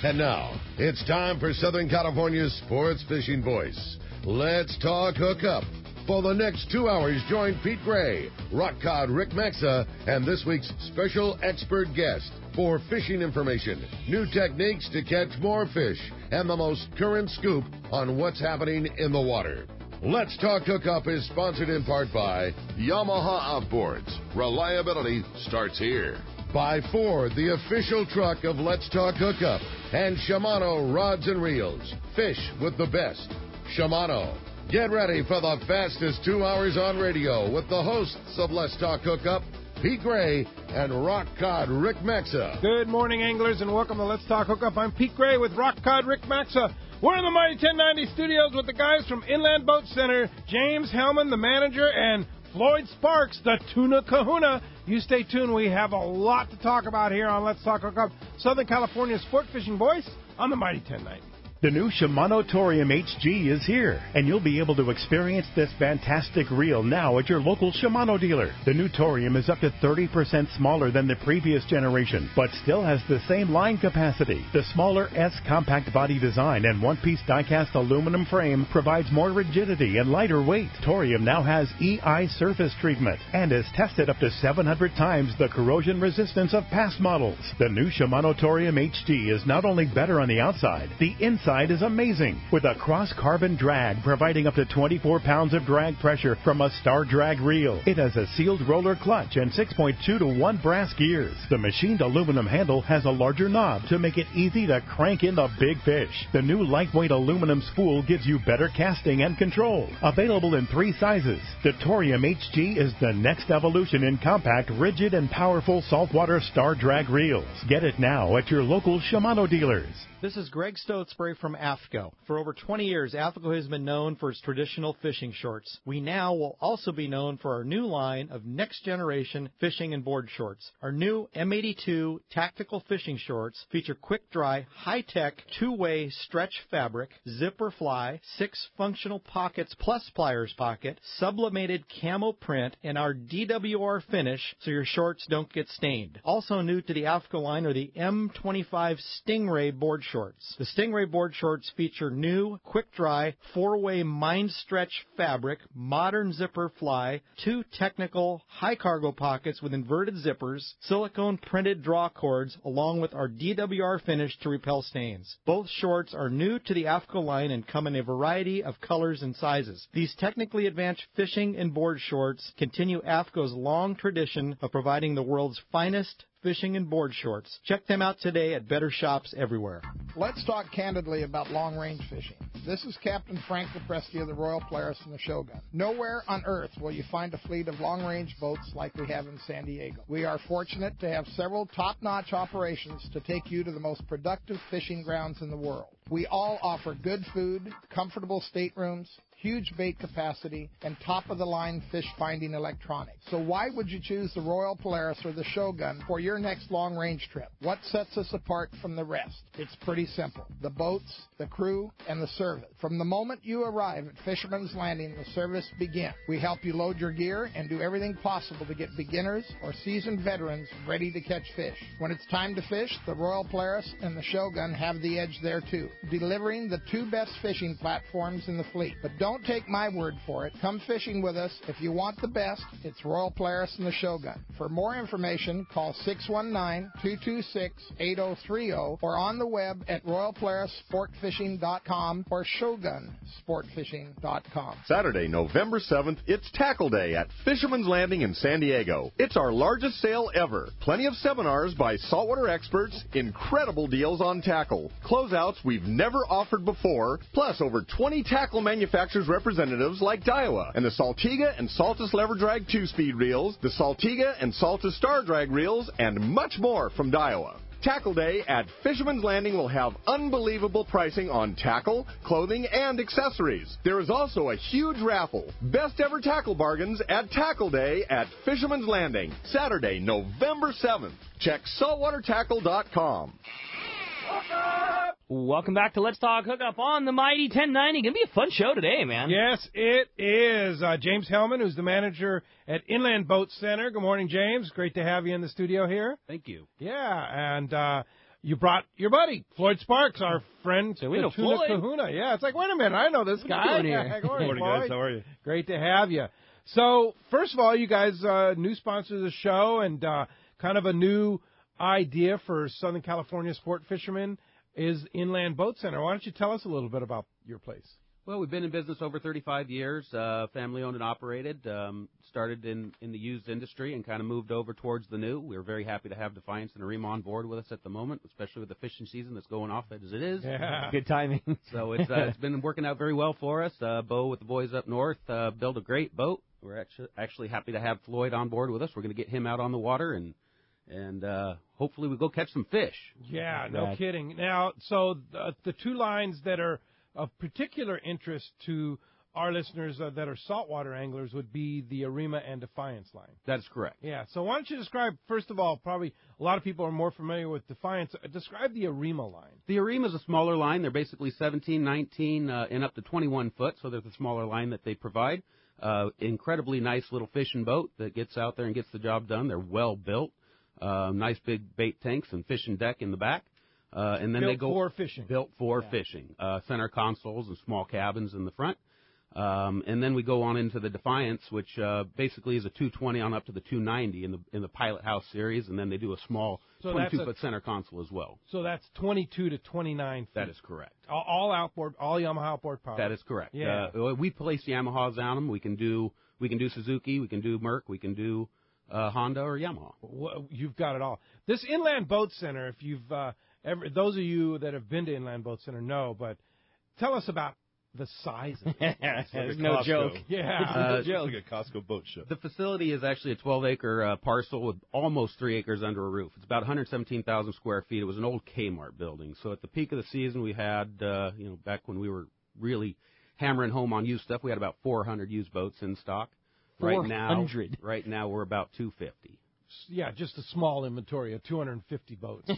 And now, it's time for Southern California's sports fishing voice. Let's talk hookup. For the next 2 hours, join Pete Gray, rock cod Rick Maxa, and this week's special expert guest for fishing information, new techniques to catch more fish, and the most current scoop on what's happening in the water. Let's Talk Hookup is sponsored in part by Yamaha Outboards. Reliability starts here. By Ford, the official truck of Let's Talk Hookup, and Shimano Rods and Reels. Fish with the best. Shimano. Get ready for the fastest 2 hours on radio with the hosts of Let's Talk Hookup, Pete Gray and Rock Cod Rick Maxa. Good morning, anglers, and welcome to Let's Talk Hookup. I'm Pete Gray with Rock Cod Rick Maxa. We're in the Mighty 1090 studios with the guys from Inland Boat Center, James Hellman, the manager, and Floyd Sparks, the tuna kahuna. You stay tuned. We have a lot to talk about here on Let's Talk Hookup, Southern California's sport fishing voice on the Mighty 1090. The new Shimano Torium HG is here, and you'll be able to experience this fantastic reel now at your local Shimano dealer. The new Torium is up to 30% smaller than the previous generation, but still has the same line capacity. The smaller S compact body design and one-piece die-cast aluminum frame provides more rigidity and lighter weight. Torium now has EI surface treatment and is tested up to 700 times the corrosion resistance of past models. The new Shimano Torium HG is not only better on the outside, the inside is amazing, with a cross-carbon drag providing up to 24 pounds of drag pressure from a Star Drag reel. It has a sealed roller clutch and 6.2 to 1 brass gears. The machined aluminum handle has a larger knob to make it easy to crank in the big fish. The new lightweight aluminum spool gives you better casting and control. Available in 3 sizes, the Torium HG is the next evolution in compact, rigid, and powerful saltwater Star Drag reels. Get it now at your local Shimano dealers. This is Greg Stotesbury from AFCO. For over 20 years, AFCO has been known for its traditional fishing shorts. We now will also be known for our new line of next-generation fishing and board shorts. Our new M82 tactical fishing shorts feature quick-dry, high-tech, two-way stretch fabric, zipper fly, 6 functional pockets plus pliers pocket, sublimated camo print, and our DWR finish so your shorts don't get stained. Also new to the AFCO line are the M25 Stingray board shorts. The Stingray board shorts feature new, quick-dry, 4-way mind stretch fabric, modern zipper fly, 2 technical high-cargo pockets with inverted zippers, silicone printed draw cords, along with our DWR finish to repel stains. Both shorts are new to the AFCO line and come in a variety of colors and sizes. These technically advanced fishing and board shorts continue AFCO's long tradition of providing the world's finest fishing and board shorts. Check them out today at better shops everywhere. Let's talk candidly about long-range fishing. This is Captain Frank LaPresti of the Royal Polaris and the Shogun. Nowhere on earth will you find a fleet of long-range boats like we have in San Diego. We are fortunate to have several top-notch operations to take you to the most productive fishing grounds in the world. We all offer good food, comfortable staterooms, huge bait capacity, and top-of-the-line fish-finding electronics. So why would you choose the Royal Polaris or the Shogun for your next long-range trip? What sets us apart from the rest? It's pretty simple. The boats, the crew, and the service. From the moment you arrive at Fisherman's Landing, the service begins. We help you load your gear and do everything possible to get beginners or seasoned veterans ready to catch fish. When it's time to fish, the Royal Polaris and the Shogun have the edge there too, delivering the 2 best fishing platforms in the fleet. But don't take my word for it. Come fishing with us. If you want the best, it's Royal Polaris and the Shogun. For more information, call 619-226-8030 or on the web at royalpolarissportfishing.com or shogunsportfishing.com. Saturday, November 7th, it's Tackle Day at Fisherman's Landing in San Diego. It's our largest sale ever. Plenty of seminars by saltwater experts, incredible deals on tackle, closeouts we've never offered before, plus over 20 tackle manufacturers representatives like Daiwa, and the Saltiga and Saltus Lever Drag 2-speed reels, the Saltiga and Saltus Star Drag reels, and much more from Daiwa. Tackle Day at Fisherman's Landing will have unbelievable pricing on tackle, clothing, and accessories. There is also a huge raffle. Best ever tackle bargains at Tackle Day at Fisherman's Landing, Saturday, November 7th. Check saltwatertackle.com. Welcome back to Let's Talk Hookup on the Mighty 1090. Going to be a fun show today, man. Yes, it is. James Hellman, who's the manager at Inland Boat Center. Good morning, James. Great to have you in the studio here. Thank you. Yeah, and you brought your buddy, Floyd Sparks, our friend, So we the know Tuna Floyd. Kahuna. Yeah, it's like, wait a minute, I know this guy. doing here? Yeah, Good morning, guys. How are you? Great to have you. So, first of all, you guys, new sponsor of the show and kind of a new idea for Southern California sport fishermen is Inland Boat Center. Why don't you tell us a little bit about your place? Well, we've been in business over 35 years, family-owned and operated. Started in the used industry and kind of moved over towards the new. We're very happy to have Defiance and Arima on board with us at the moment, especially with the fishing season that's going off as it is. Yeah. Good timing. So it's been working out very well for us. Bo with the boys up north built a great boat. We're actually happy to have Floyd on board with us. We're going to get him out on the water and hopefully we go catch some fish. Yeah, no kidding. Now, so the two lines that are of particular interest to our listeners that are saltwater anglers would be the Arima and Defiance line. That's correct. Yeah, so why don't you describe, first of all, probably a lot of people are more familiar with Defiance. Describe the Arima line. The Arima is a smaller line. They're basically 17, 19, and up to 21 foot, so they're the smaller line that they provide. Incredibly nice little fishing boat that gets out there and gets the job done. They're well built. Nice big bait tanks and fishing deck in the back. And then Built they go for fishing. Built for fishing. Center consoles and small cabins in the front. And then we go on into the Defiance, which basically is a 220 on up to the 290 in the Pilot House series, and then they do a small 22-foot center console as well. So that's 22 to 29 feet. That is correct. All outboard, all Yamaha outboard power. That is correct. Yeah. We place Yamahas on them. We can do Suzuki, we can do Merc, we can do Honda or Yamaha. Well, you've got it all. This Inland Boat Center, if you've those of you that have been to Inland Boat Center know, but tell us about the size of it. It's no joke. Yeah. It's like a Costco boat show. The facility is actually a 12-acre parcel with almost 3 acres under a roof. It's about 117,000 square feet. It was an old Kmart building. So at the peak of the season, we had, back when we were really hammering home on used stuff, we had about 400 used boats in stock. 400. Right now we're about 250. Yeah, just a small inventory of 250 boats.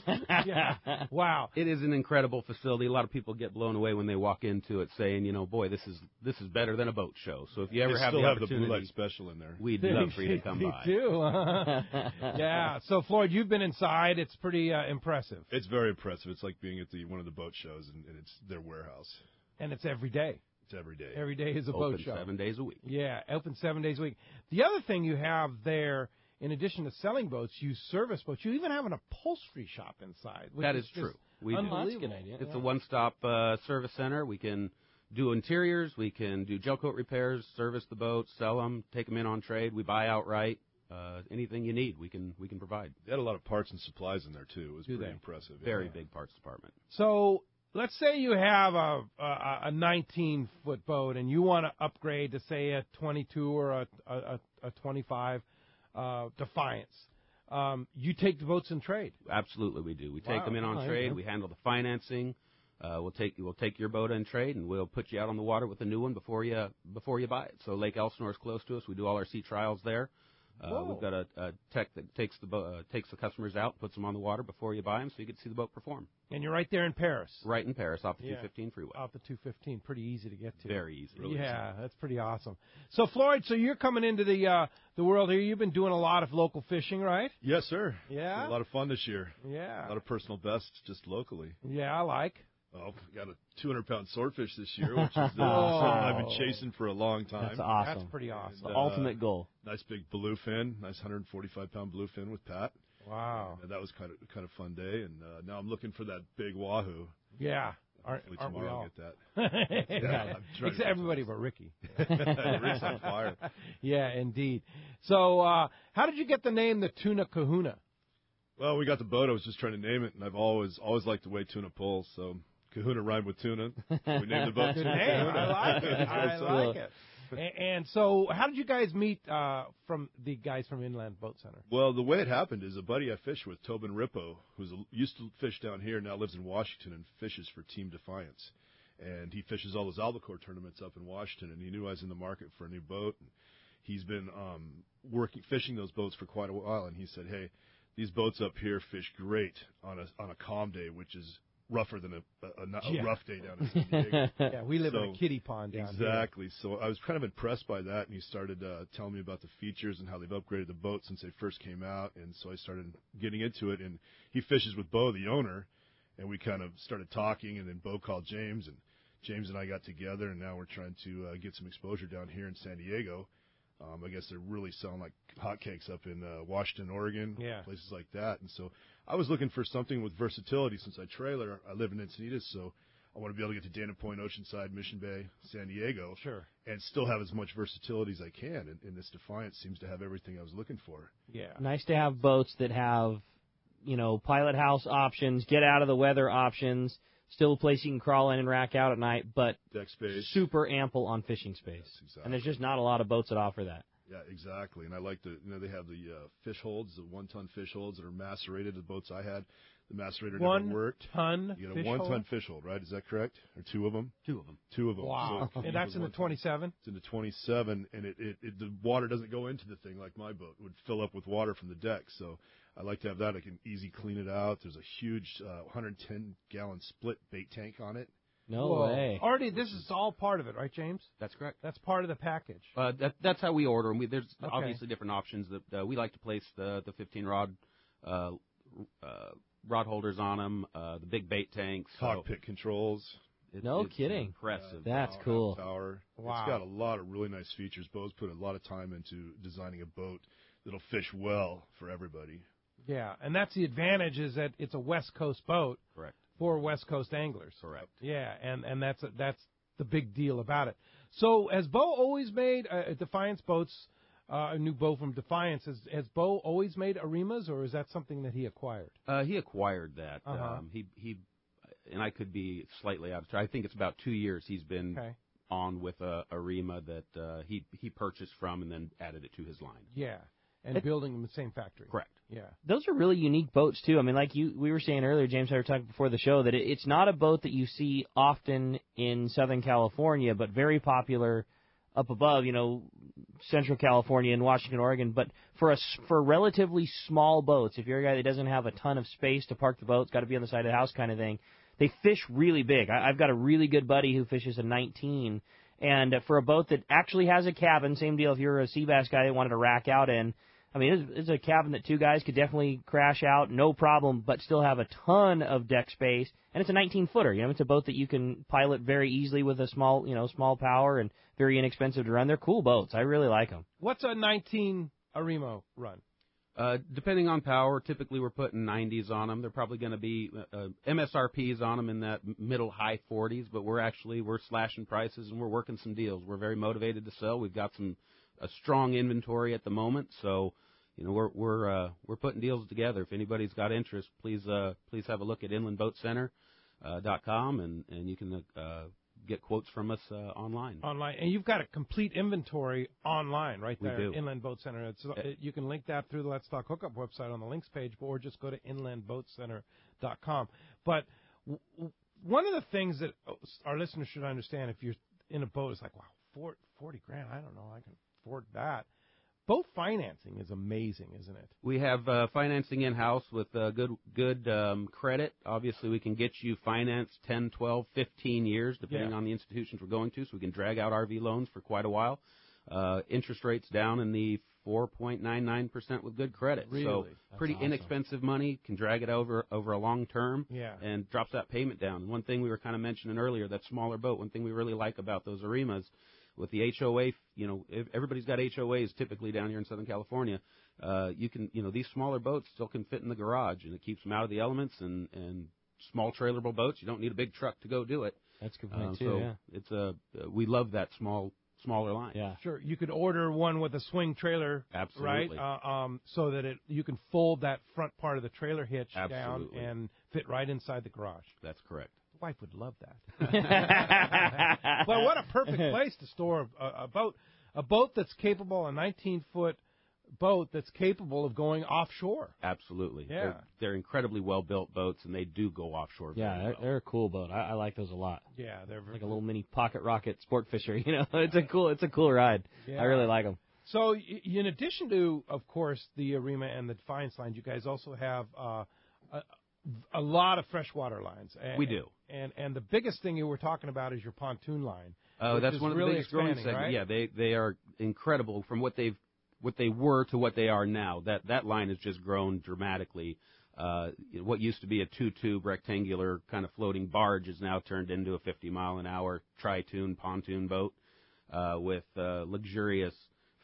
Yeah. Wow. It is an incredible facility. A lot of people get blown away when they walk into it saying, boy, this is better than a boat show. So if you ever have the opportunity, the blue light special in there. We'd love for you to come by. They do. Yeah. So, Floyd, you've been inside. It's pretty impressive. It's very impressive. It's like being at one of the boat shows, and it's their warehouse. And it's every day. It's every day. Every day is a boat show. 7 days a week. Yeah, open 7 days a week. The other thing you have there, in addition to selling boats, you service boats. You even have an upholstery shop inside. Which that is true. We do. Unbelievable. That's a good idea. It's a one-stop service center. We can do interiors. We can do gel coat repairs, service the boats, sell them, take them in on trade. We buy outright. Anything you need, we can provide. They had a lot of parts and supplies in there too. It was pretty impressive. Very big parts department. So let's say you have a 19-foot boat and you want to upgrade to, say, a 22 or a 25 Defiance. You take the boats in trade. Absolutely, we do. We take them in on trade. Yeah. We handle the financing. We'll take your boat in trade, and we'll put you out on the water with a new one before you buy it. So Lake Elsinore is close to us. We do all our sea trials there. We've got a tech that takes the customers out, puts them on the water before you buy them, so you get to see the boat perform. And you're right there in Paris. Right in Paris, off the 215 freeway. Off the 215, pretty easy to get to. Very easy. Really easy. That's pretty awesome. So, Floyd, you're coming into the world here. You've been doing a lot of local fishing, right? Yes, sir. Yeah. A lot of fun this year. Yeah. A lot of personal bests just locally. Yeah, I like. Oh, got a 200-pound swordfish this year, which is something I've been chasing for a long time. That's awesome. That's pretty awesome. The ultimate goal. Nice big bluefin, nice 145-pound bluefin with Pat. Wow. And that was kind of a fun day. And now I'm looking for that big wahoo. Yeah. Hopefully Aren't we tomorrow all? I'll get that. Yeah. Except everybody but Ricky. Rick's on fire. Yeah, indeed. So, how did you get the name the Tuna Kahuna? Well, we got the boat. I was just trying to name it, and I've always liked the way tuna pulls. So Kahuna rhymed with tuna. We named the boat Good Tuna name. Kahuna. I like it. I like it. And so, how did you guys meet from the guys from Inland Boat Center? Well, the way it happened is a buddy I fished with, Tobin Rippo, used to fish down here, now lives in Washington and fishes for Team Defiance. And he fishes all those albacore tournaments up in Washington, and he knew I was in the market for a new boat. And he's been fishing those boats for quite a while, and he said, hey, these boats up here fish great on a calm day, which is rougher than a rough day down in San Diego. Yeah, we live in a kiddie pond down here. Exactly. So I was kind of impressed by that, and he started telling me about the features and how they've upgraded the boat since they first came out, and so I started getting into it, and he fishes with Bo, the owner, and we kind of started talking, and then Bo called James, and James and I got together, and now we're trying to get some exposure down here in San Diego. I guess they're really selling like hotcakes up in Washington, Oregon, places like that. And so I was looking for something with versatility since I trailer. I live in Encinitas, so I want to be able to get to Dana Point, Oceanside, Mission Bay, San Diego, and still have as much versatility as I can. And this Defiance seems to have everything I was looking for. Yeah. Nice to have boats that have, pilot house options, get out of the weather options, still a place you can crawl in and rack out at night, but deck space, super ample on fishing space. Yes, exactly. And there's just not a lot of boats that offer that. Yeah, exactly. And I like they have the fish holds, the 1-ton fish holds that are macerated. The boats I had, the macerator never worked. 1-ton You get a 1-ton fish hold, right? Is that correct? Or two of them? Two of them. Wow. So and that's in the 27? It's in the 27, and the water doesn't go into the thing like my boat. It would fill up with water from the deck. So I like to have that. I can easy clean it out. There's a huge 110-gallon split bait tank on it. No way. Already, this is all part of it, right, James? That's correct. That's part of the package. That's how we order them. There's obviously different options that we like to place the 15-rod rod holders on them, the big bait tanks. Cockpit controls. It's kidding. Impressive. That's cool. Power. Wow. It's got a lot of really nice features. Bo's put a lot of time into designing a boat that'll fish well for everybody. Yeah, and that's the advantage is that it's a West Coast boat. Correct. For West Coast anglers. Correct. Yeah, and that's the big deal about it. So has Bo always made Defiance boats, a new boat from Defiance? Has Bo always made Arimas, or is that something that he acquired? He acquired that. He and I could be slightly out of touch. I think it's about 2 years he's been on with a Arima that he purchased from and then added it to his line. Yeah, and building in the same factory. Correct. Yeah. Those are really unique boats, too. I mean, like we were saying earlier, James and I were talking before the show, that it's not a boat that you see often in Southern California, but very popular up above, Central California and Washington, Oregon. But for relatively small boats, if you're a guy that doesn't have a ton of space to park the boat, it's got to be on the side of the house kind of thing, they fish really big. I've got a really good buddy who fishes a 19, and for a boat that actually has a cabin, same deal if you're a sea bass guy that wanted to rack out in, I mean, it's a cabin that two guys could definitely crash out, no problem, but still have a ton of deck space. And it's a 19-footer. It's a boat that you can pilot very easily with a small power and very inexpensive to run. They're cool boats. I really like them. What's a 19 Arima run? Depending on power, typically we're putting 90s on them. They're probably going to be MSRPs on them in that middle high 40s, but we're slashing prices and we're working some deals. We're very motivated to sell. We've got a strong inventory at the moment, so we're putting deals together. If anybody's got interest, please have a look at inlandboatcenter.com and you can get quotes from us online. And you've got a complete inventory online right there. We do. Inland Boat Center. You can link that through the Let's Talk Hookup website on the links page, or just go to inlandboatcenter.com. But one of the things that our listeners should understand, if you're in a boat, is like, wow, $40,000, I don't know, I can afford that. Boat financing is amazing, isn't it? We have financing in-house with good credit. Obviously, we can get you financed 10, 12, 15 years, depending on the institutions we're going to, so we can drag out RV loans for quite a while. Interest rates down in the 4.99% with good credit. Really? So pretty awesome. Inexpensive money, can drag it over a long term and drops that payment down. One thing we were kind of mentioning earlier, that smaller boat, one thing we really like about those Arimas, with the HOA, everybody's got HOAs typically down here in Southern California. These smaller boats still can fit in the garage, and it keeps them out of the elements. And small trailerable boats, you don't need a big truck to go do it. That's a good point too. It's we love that smaller line. Yeah, sure. You could order one with a swing trailer, absolutely, right? So that you can fold that front part of the trailer hitch down and fit right inside the garage. That's correct. Wife would love that. Well, what a perfect place to store a boat that's capable, a 19-foot boat that's capable of going offshore. Absolutely. Yeah. They're incredibly well-built boats, and they do go offshore very well. They're a cool boat. I like those a lot. Yeah, they're like a little mini pocket rocket sport fisher. It's a cool ride. Yeah. I really like them. So, in addition to, of course, the Arima and the Defiance lines, you guys also have a lot of freshwater lines. We do. And the biggest thing you were talking about is your pontoon line. Oh, that's one of the really biggest growing segments. Right? Yeah, they are incredible from what they were to what they are now. That line has just grown dramatically. What used to be a 2-tube rectangular kind of floating barge is now turned into a 50-mile-an-hour tri-tune pontoon boat with luxurious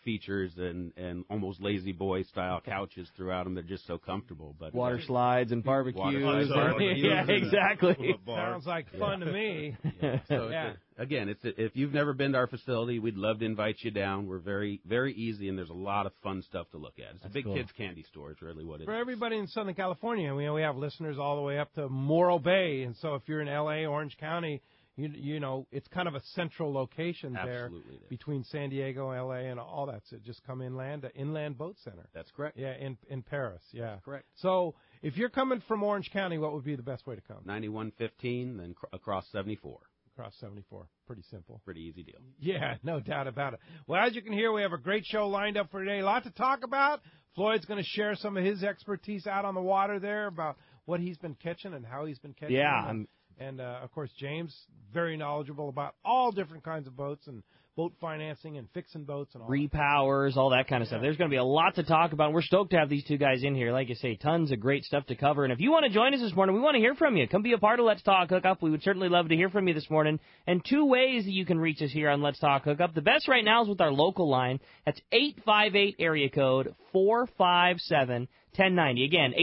features and almost lazy boy style couches throughout them. They're just so comfortable. But water slides and barbecues. Yeah, and exactly. Sounds like fun to me. Yeah. So again, if you've never been to our facility, we'd love to invite you down. We're very, very easy, and there's a lot of fun stuff to look at. It's a big kids' candy store. It's really what it is. For everybody in Southern California, we have listeners all the way up to Morro Bay, and so if you're in L.A., Orange County, you know, it's kind of a central location there between San Diego, L.A., and all that. So just come inland to Inland Boat Center. That's correct. Yeah, in Paris. Yeah. That's correct. So if you're coming from Orange County, what would be the best way to come? 9115, then across 74. Across 74. Pretty simple. Pretty easy deal. Yeah, no doubt about it. Well, as you can hear, we have a great show lined up for today. A lot to talk about. Floyd's going to share some of his expertise out on the water there about what he's been catching and how he's been catching them. And, of course, James, very knowledgeable about all different kinds of boats and boat financing and fixing boats and all repowers, all that kind of stuff. There's going to be a lot to talk about. We're stoked to have these two guys in here. Like you say, tons of great stuff to cover. And if you want to join us this morning, we want to hear from you. Come be a part of Let's Talk Hookup. We would certainly love to hear from you this morning. And two ways that you can reach us here on Let's Talk Hookup. The best right now is with our local line. That's 858 area code 457-1090. Again,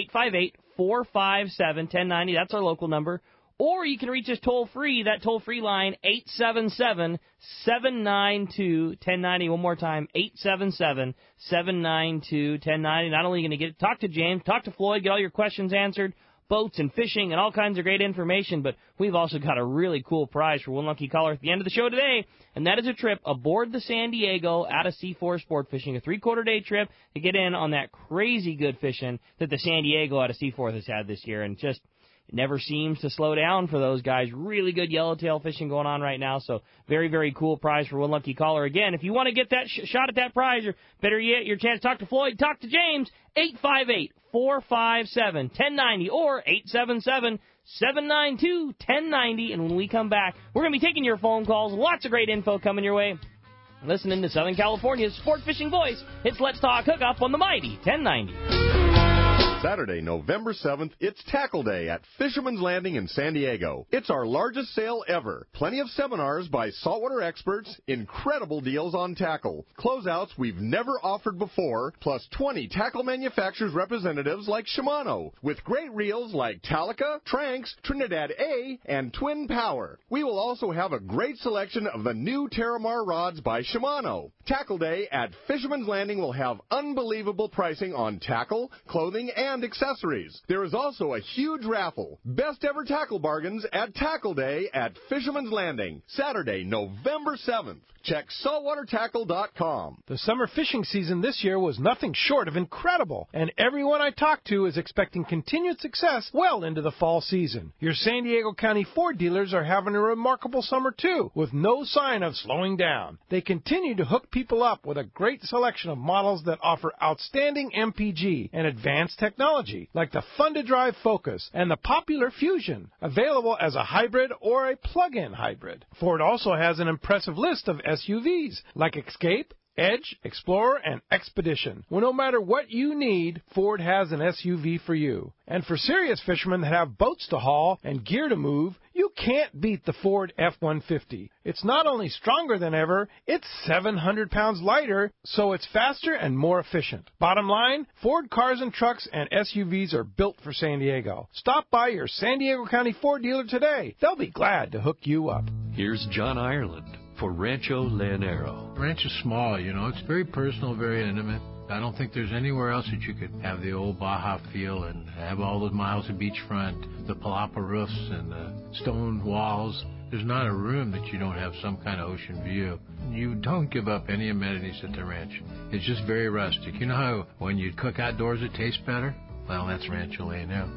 858-457-1090. That's our local number. Or you can reach us toll-free, that toll-free line, 877-792-1090. One more time, 877-792-1090. Not only are you going to get talk to James, talk to Floyd, get all your questions answered, boats and fishing and all kinds of great information, but we've also got a really cool prize for one lucky caller at the end of the show today, and that is a trip aboard the San Diego out of C4 Sport Fishing, a 3/4-day trip to get in on that crazy good fishing that the San Diego out of C4 has had this year, and just it never seems to slow down for those guys. Really good yellowtail fishing going on right now, so very, very cool prize for one lucky caller. Again, if you want to get that shot at that prize, or better yet, your chance to talk to Floyd, talk to James, 858-457-1090 or 877-792-1090. And when we come back, we're going to be taking your phone calls. Lots of great info coming your way. Listening to Southern California's sport fishing voice, it's Let's Talk Hookup on the mighty 1090. Saturday, November 7th, it's Tackle Day at Fisherman's Landing in San Diego. It's our largest sale ever. Plenty of seminars by saltwater experts, incredible deals on tackle, closeouts we've never offered before, plus 20 tackle manufacturers representatives like Shimano, with great reels like Talica, Tranx, Trinidad A, and Twin Power. We will also have a great selection of the new Terramar rods by Shimano. Tackle Day at Fisherman's Landing will have unbelievable pricing on tackle, clothing, and accessories. There is also a huge raffle. Best ever tackle bargains at Tackle Day at Fisherman's Landing, Saturday, November 7th. Check saltwatertackle.com. The summer fishing season this year was nothing short of incredible, and everyone I talked to is expecting continued success well into the fall season. Your San Diego County Ford dealers are having a remarkable summer too, with no sign of slowing down. They continue to hook people up with a great selection of models that offer outstanding MPG and advanced technology, like the fun-to-drive Focus and the popular Fusion, available as a hybrid or a plug-in hybrid. Ford also has an impressive list of SUVs, like Escape, Edge, Explorer, and Expedition. Well, no matter what you need, Ford has an SUV for you. And for serious fishermen that have boats to haul and gear to move, you can't beat the Ford F-150. It's not only stronger than ever, it's 700 pounds lighter, so it's faster and more efficient. Bottom line, Ford cars and trucks and SUVs are built for San Diego. Stop by your San Diego County Ford dealer today. They'll be glad to hook you up. Here's John Ireland for Rancho Leonero. Ranch is small, it's very personal, very intimate. I don't think there's anywhere else that you could have the old Baja feel and have all those miles of beachfront, the palapa roofs and the stone walls. There's not a room that you don't have some kind of ocean view. You don't give up any amenities at the ranch. It's just very rustic. You know how when you cook outdoors it tastes better? Well, that's Rancho Leonero.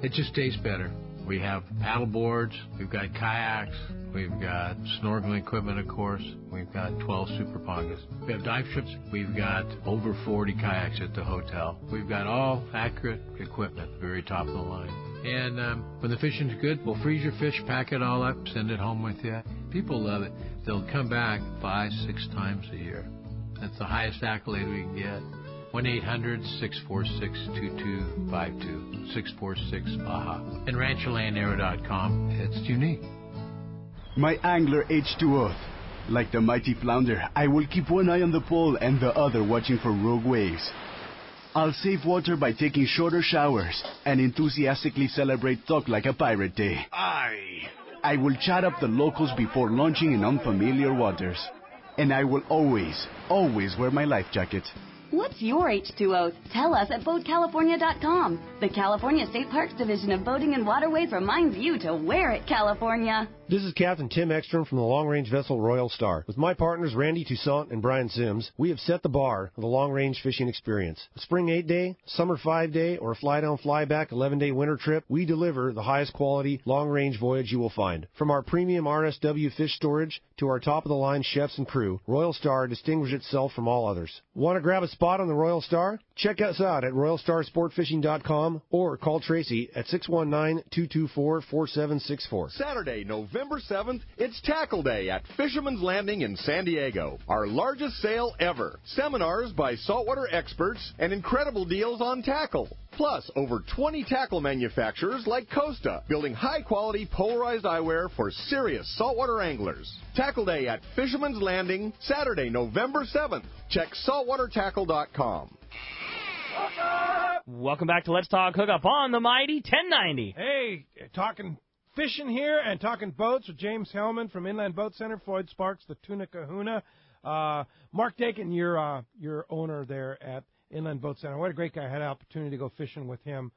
It just tastes better. We have paddle boards, we've got kayaks, we've got snorkeling equipment, of course. We've got 12 super pongas. We have dive trips. We've got over 40 kayaks at the hotel. We've got all accurate equipment, very top of the line. And when the fishing's good, we'll freeze your fish, pack it all up, send it home with you. People love it. They'll come back 5-6 times a year. That's the highest accolade we can get. 1-800-646-2252. 646-BAJA. And RanchoLandAero.com. It's unique. My angler H2O. Like the mighty flounder, I will keep one eye on the pole and the other watching for rogue waves. I'll save water by taking shorter showers and enthusiastically celebrate Talk Like a Pirate Day. I will chat up the locals before launching in unfamiliar waters. And I will always, always wear my life jacket. What's your H2O? Tell us at BoatCalifornia.com. The California State Parks Division of Boating and Waterways reminds you to wear it, California. This is Captain Tim Ekstrom from the long-range vessel Royal Star. With my partners Randy Toussaint and Brian Sims, we have set the bar for the long-range fishing experience. A spring 8-day, summer 5-day, or a fly-down, fly-back 11-day winter trip, we deliver the highest quality long-range voyage you will find. From our premium RSW fish storage to our top-of-the-line chefs and crew, Royal Star distinguishes itself from all others. Want to grab a spot on the Royal Star? Check us out at RoyalStarSportFishing.com or call Tracy at 619-224-4764. Saturday, November 7th, it's Tackle Day at Fisherman's Landing in San Diego. Our largest sale ever. Seminars by saltwater experts and incredible deals on tackle. Plus, over 20 tackle manufacturers like Costa, building high-quality polarized eyewear for serious saltwater anglers. Tackle Day at Fisherman's Landing, Saturday, November 7th. Check saltwatertackle.com. Welcome back to Let's Talk Hookup on the Mighty 1090. Hey, talking fishing here and talking boats with James Hellman from Inland Boat Center, Floyd Sparks, the Tuna Kahuna. Mark Dakin, your owner there at Inland Boat Center. What a great guy. I had an opportunity to go fishing with him.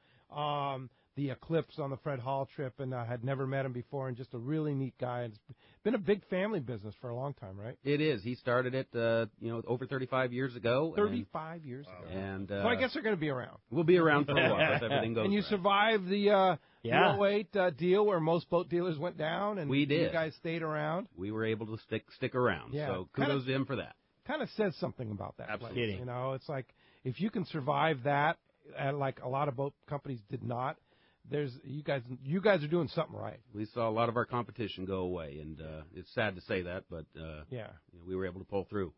The Eclipse on the Fred Hall trip, and I had never met him before, and just a really neat guy. It's been a big family business for a long time, right? It is. He started it, over 35 years ago. 35 years ago. And so I guess they're going to be around. We'll be around for a while if everything goes And you right. survived the 08 deal where most boat dealers went down, and we did. You guys stayed around. We were able to stick around. Yeah. So kudos to him for that. Kind of says something about that. Absolutely. Place. You know, it's like if you can survive that, like a lot of boat companies did not. You guys are doing something right. We saw a lot of our competition go away, and it's sad to say that, but we were able to pull through.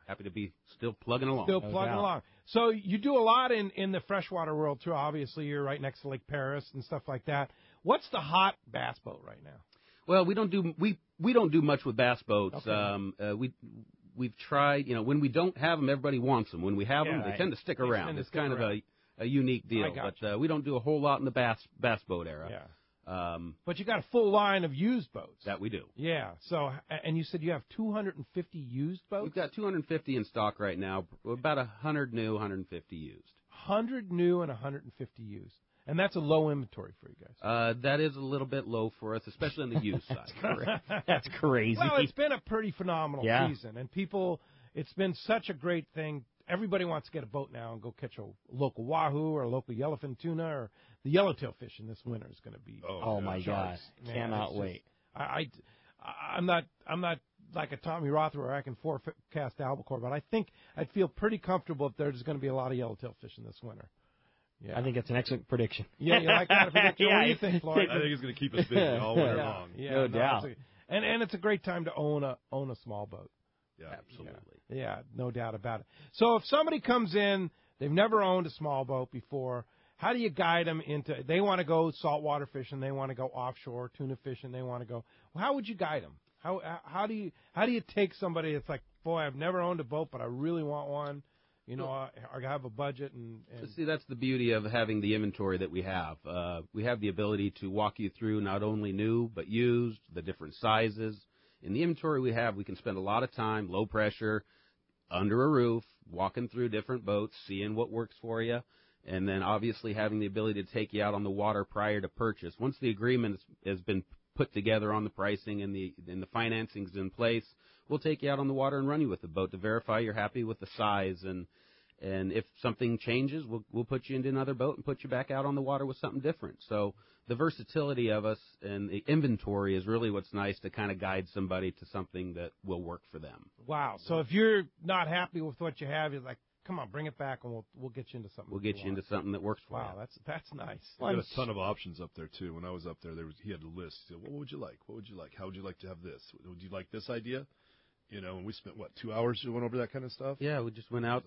Happy to be still plugging along. Along. So you do a lot in the freshwater world too. Obviously, you're right next to Lake Paris and stuff like that. What's the hot bass boat right now? Well, we don't do much with bass boats. Okay. We've tried. When we don't have them, everybody wants them. When we have them, they tend to stick around. It's kind of a unique deal, but we don't do a whole lot in the bass boat era. Yeah. But you got a full line of used boats. That we do. Yeah. So, and you said you have 250 used boats? We've got 250 in stock right now. About 100 new, 150 used. 100 new and 150 used. And that's a low inventory for you guys. That is a little bit low for us, especially on the used side. That's crazy. Well, it's been a pretty phenomenal season, and it's been such a great thing. Everybody wants to get a boat now and go catch a local wahoo or a local yellowfin tuna, or the yellowtail fishing this winter is going to be. Oh my gosh! Cannot wait. I'm not like a Tommy Rother where I can forecast albacore, but I think I'd feel pretty comfortable if there's going to be a lot of yellowtail fishing this winter. Yeah. I think it's an excellent prediction. Yeah, you like that prediction? What do you think, Floyd? I think it's going to keep us busy all winter long. Yeah, no doubt. And it's a great time to own a small boat. Yeah, absolutely. Yeah, no doubt about it. So if somebody comes in, they've never owned a small boat before, how do you guide them into? They want to go saltwater fishing, they want to go offshore tuna fishing, they want to go. Well, how would you guide them? How do you take somebody that's like, boy, I've never owned a boat, but I really want one. I have a budget and see, that's the beauty of having the inventory that we have. We have the ability to walk you through not only new but used, the different sizes. In the inventory we have, we can spend a lot of time, low pressure, under a roof, walking through different boats, seeing what works for you, and then obviously having the ability to take you out on the water prior to purchase. Once the agreement has been put together on the pricing and the financing's in place, we'll take you out on the water and run you with the boat to verify you're happy with the size. And if something changes, we'll put you into another boat and put you back out on the water with something different. So the versatility of us and the inventory is really what's nice to kind of guide somebody to something that will work for them. Wow. So if you're not happy with what you have, you're like, come on, bring it back, and we'll get you into something. We'll get you into something that works for you. Wow, that's nice. He had a ton of options up there too. When I was up there, he had a list. He said, what would you like? What would you like? How would you like to have this? Would you like this idea? You know, and we spent, 2 hours going over that kind of stuff? Yeah, we just went out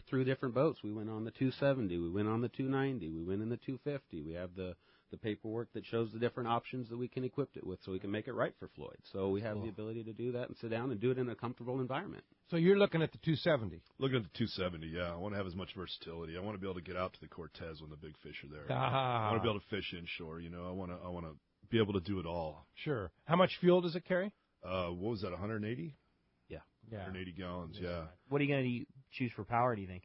through different boats. We went on the 270. We went on the 290. We went in the 250. We have the paperwork that shows the different options that we can equip it with so we can make it right for Floyd. So we have the ability to do that and sit down and do it in a comfortable environment. So you're looking at the 270? Looking at the 270, yeah. I want to have as much versatility. I want to be able to get out to the Cortez when the big fish are there. I want to be able to fish inshore. You know, I want to be able to do it all. Sure. How much fuel does it carry? What was that, 180? Yeah. 180 gallons, yeah. What are you going to choose for power, do you think?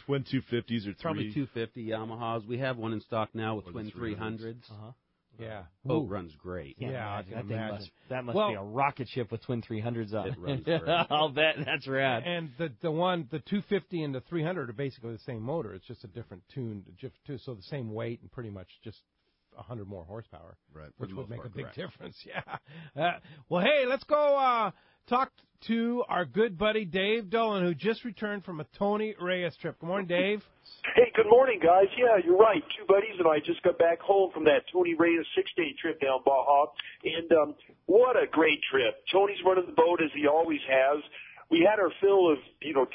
Twin 250s or probably 250 Yamahas. We have one in stock now with twin 300s. Yeah. Boat runs great. Yeah, I can imagine. That must be a rocket ship with twin 300s on it. Runs great. I'll bet. That's rad. And the 250 and the 300 are basically the same motor. It's just a different tune, so the same weight and pretty much just 100 more horsepower. Right. Which would make a big difference. Yeah. Well, hey, let's go talk to our good buddy Dave Dolan, who just returned from a Tony Reyes trip. Good morning, Dave. Hey, good morning, guys. Yeah, you're right. Two buddies and I just got back home from that Tony Reyes 6-day trip down Baja, and what a great trip. Tony's running the boat as he always has. We had our fill of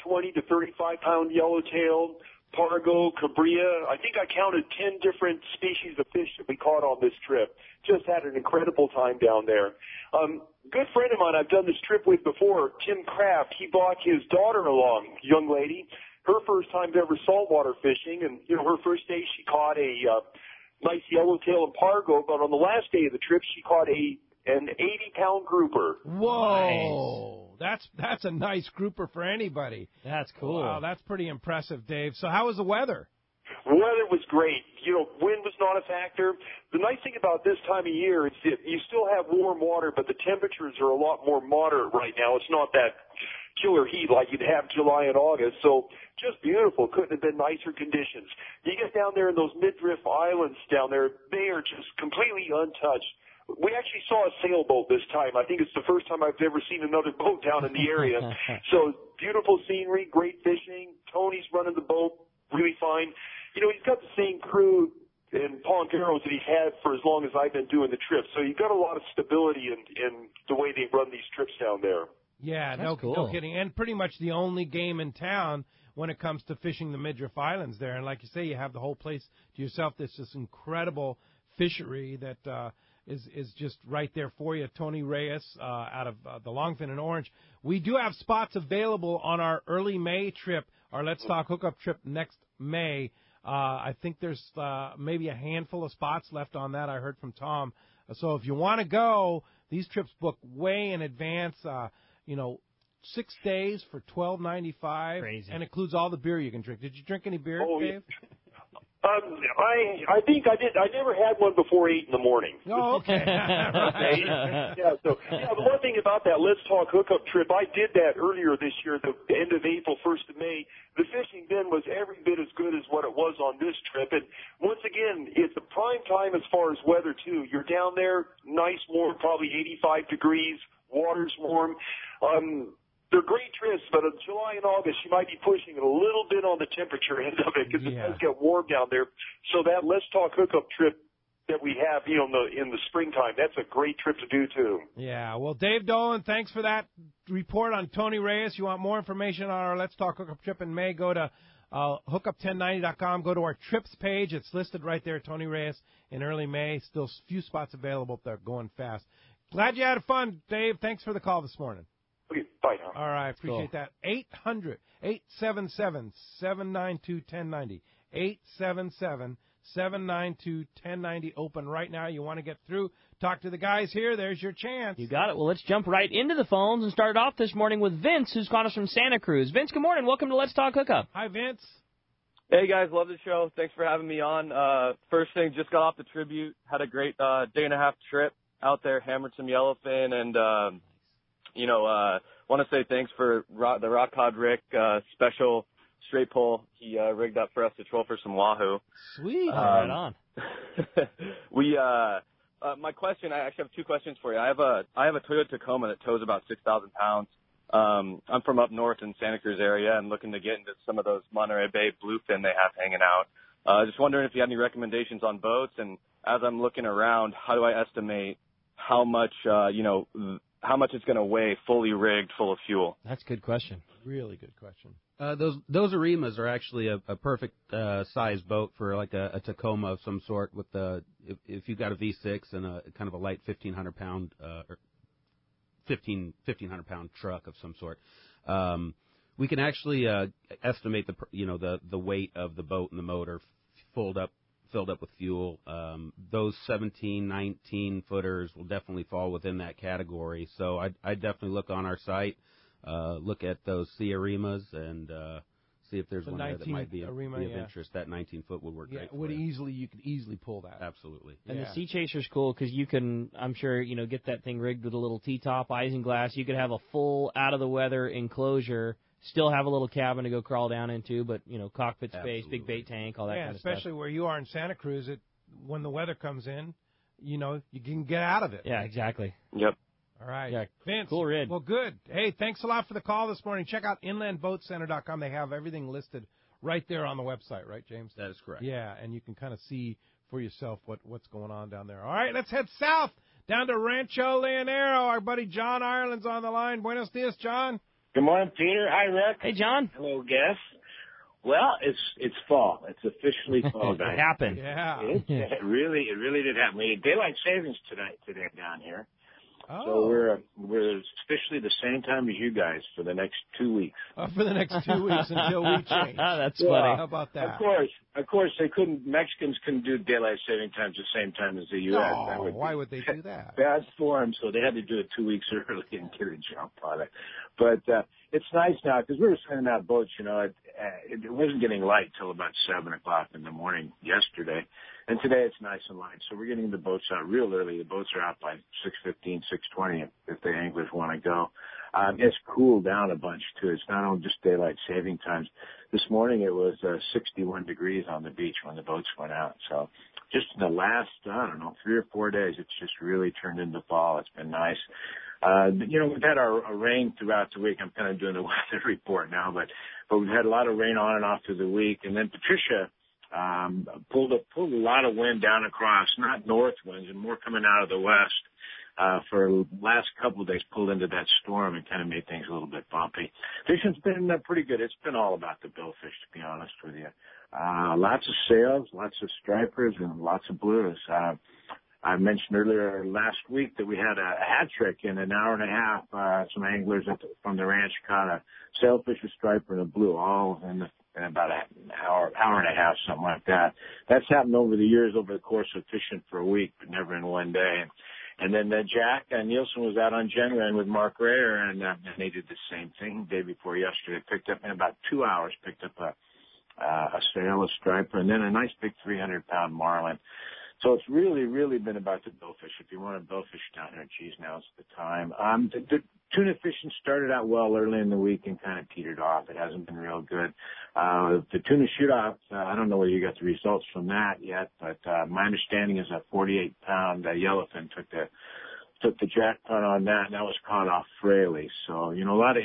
20 to 35 pound yellowtail, Pargo, Cabria. I think I counted 10 different species of fish that we caught on this trip. Just had an incredible time down there. Good friend of mine I've done this trip with before, Tim Kraft, he brought his daughter along, young lady. Her first time ever saltwater fishing, and her first day she caught a nice yellowtail and Pargo, but on the last day of the trip she caught an 80-pound grouper. Whoa! Nice. That's a nice grouper for anybody. That's cool. Wow, that's pretty impressive, Dave. So how was the weather? Weather was great. Wind was not a factor. The nice thing about this time of year is that you still have warm water, but the temperatures are a lot more moderate right now. It's not that killer heat like you'd have July and August. So just beautiful. Couldn't have been nicer conditions. You get down there in those mid-drift islands down there, they are just completely untouched. We actually saw a sailboat this time. I think it's the first time I've ever seen another boat down in the area. So beautiful scenery, great fishing. Tony's running the boat really fine. He's got the same crew and ponqueros that he's had for as long as I've been doing the trip. So you've got a lot of stability in the way they run these trips down there. Yeah, no kidding. And pretty much the only game in town when it comes to fishing the Midriff Islands there. And like you say, you have the whole place to yourself. There's this incredible fishery that is just right there for you. Tony Reyes out of the Longfin and Orange. We do have spots available on our early May trip, our Let's Talk Hookup trip next May. I think there's maybe a handful of spots left on that. I heard from Tom. So if you want to go, these trips book way in advance. 6 days for $12.95. Crazy. And includes all the beer you can drink. Did you drink any beer, Dave? I think I did. I never had one before 8 in the morning. Oh, okay. The one thing about that Let's Talk Hookup trip, I did that earlier this year, the end of April, 1st of May. The fishing then was every bit as good as what it was on this trip. And once again, it's a prime time as far as weather, too. You're down there, nice, warm, probably 85 degrees, water's warm. They're great trips, but in July and August, you might be pushing it a little bit on the temperature end of it because it does get warm down there. So that Let's Talk Hookup trip that we have, in the springtime, that's a great trip to do, too. Yeah, well, Dave Dolan, thanks for that report on Tony Reyes. You want more information on our Let's Talk Hookup trip in May, go to hookup1090.com. Go to our trips page. It's listed right there, Tony Reyes, in early May. Still a few spots available. They're going fast. Glad you had fun, Dave. Thanks for the call this morning. Okay, bye now. All right, appreciate that. 800-877-792-1090. 877-792-1090. Open right now. You want to get through, talk to the guys here. There's your chance. You got it. Well, let's jump right into the phones and start off this morning with Vince, who's calling us from Santa Cruz. Vince, good morning. Welcome to Let's Talk Hookup. Hi, Vince. Hey, guys. Love the show. Thanks for having me on. First thing, just got off the Tribute. Had a great day-and-a-half trip out there, hammered some yellowfin, and want to say thanks for the Rock Cod Rick special straight pull he rigged up for us to troll for some wahoo. Sweet. Right on. My question, I actually have two questions for you. I have a Toyota Tacoma that tows about 6,000 pounds. I'm from up north in Santa Cruz area and looking to get into some of those Monterey Bay bluefin they have hanging out. Just wondering if you had any recommendations on boats, and as I'm looking around, how do I estimate how much, how much it's going to weigh fully rigged, full of fuel? That's a good question. Really good question. Those Arimas are actually a perfect size boat for like a Tacoma of some sort. With if you've got a V6 and a kind of a light 1,500 pound or 1,500 pound truck of some sort, we can actually estimate the weight of the boat and the motor filled up with fuel. Those 17, 19 footers will definitely fall within that category. So I'd definitely look on our site. Look at those sea Arimas and see if there's one there that might be of interest. That 19-foot would work great. You could easily pull that. Absolutely. And the Sea Chaser's cool because you can, I'm sure, get that thing rigged with a little T-top, isinglass. You could have a full out-of-the-weather enclosure, still have a little cabin to go crawl down into, but, cockpit space, big bait tank, all that kind of stuff. Especially where you are in Santa Cruz, when the weather comes in, you can get out of it. Yeah, exactly. Yep. All right. Yeah, Vince. cool rig. Well, good. Hey, thanks a lot for the call this morning. Check out inlandboatcenter.com. They have everything listed right there on the website, right, James? That is correct. Yeah, and you can kind of see for yourself what's going on down there. All right, let's head south down to Rancho Leonero. Our buddy John Ireland's on the line. Buenos dias, John. Good morning, Peter. Hi, Rick. Hey, John. Hello, guests. Well, it's fall. It's officially fall, guys. It happened. Yeah. It really did happen. We had daylight savings today down here. Oh. So we're officially the same time as you guys for the next 2 weeks. For the next 2 weeks until we change. That's funny. How about that? Of course, Mexicans couldn't do daylight saving times the same time as the U.S. No, why would they do that? Bad form, so they had to do it 2 weeks early and get a jump on it. But it's nice now because we were sending out boats. It wasn't getting light till about 7 o'clock in the morning yesterday, and today it's nice and light. So we're getting the boats out real early. The boats are out by 6:15, 6:20 if the anglers want to go. It's cooled down a bunch too. It's not only just daylight saving times. This morning it was 61 degrees on the beach when the boats went out. So just in the last 3 or 4 days, it's just really turned into fall. It's been nice. We've had our rain throughout the week. I'm kind of doing the weather report now, but we've had a lot of rain on and off through the week. And then Patricia pulled a lot of wind down across, not north winds, and more coming out of the west. For the last couple of days, pulled into that storm and kind of made things a little bit bumpy. Fishing's been pretty good. It's been all about the billfish, to be honest with you. Lots of sails, lots of stripers, and lots of blues. I mentioned earlier last week that we had a hat trick in an hour and a half. Some anglers from the ranch caught a sailfish, a striper, and a blue, all in about an hour and a half, something like that. That's happened over the years, over the course of fishing for a week, but never in one day. And then Jack Nielsen was out on Genran with Mark Rayer, and they did the same thing the day before yesterday. Picked up in about 2 hours, picked up a sail, a striper, and then a nice big 300-pound marlin. So it's really been about the billfish. If you want a billfish down here, geez, now's the time. The tuna fishing started out well early in the week and kind of petered off. It hasn't been real good. The tuna shoot-off, I don't know whether you got the results from that yet, but my understanding is that 48-pound yellowfin took the jackpot on that, and that was caught off frailly. So, a lot of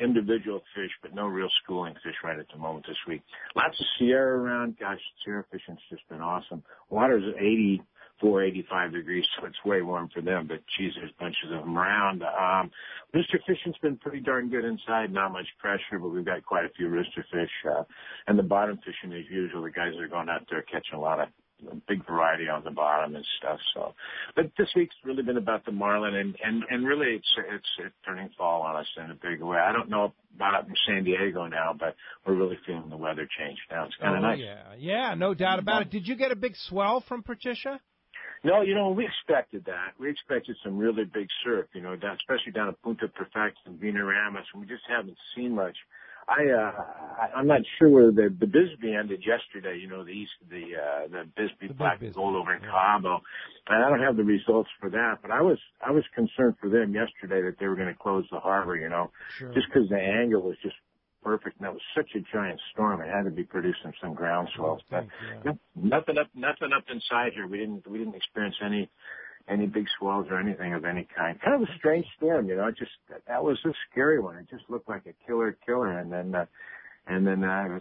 individual fish, but no real schooling fish right at the moment this week. Lots of Sierra around. Gosh, Sierra fishing's just been awesome. Water's 84, 85 degrees, so it's way warm for them, but geez, there's bunches of them around. Rooster fishing's been pretty darn good inside, not much pressure, but we've got quite a few rooster fish. And the bottom fishing as usual. The guys are going out there catching a lot of big variety on the bottom and stuff. So, but this week's really been about the marlin, and really it's turning fall on us in a big way. I don't know about up in San Diego now, but we're really feeling the weather change now. It's kind of nice. Yeah, no doubt about it. Did you get a big swell from Patricia? No, we expected that. We expected some really big surf, especially down at Punta Perfecta and Veneramas, and we just haven't seen much. I'm not sure where the Bisbee ended yesterday. The Bisbee Black Gold over in Cabo, and I don't have the results for that. But I was concerned for them yesterday that they were going to close the harbor. Sure. Just because the angle was just perfect, and that was such a giant storm. It had to be producing some ground swells. But nothing up inside here. We didn't experience any any big swells or anything of any kind. Kind of a strange storm, you know. That was a scary one. It just looked like a killer, and then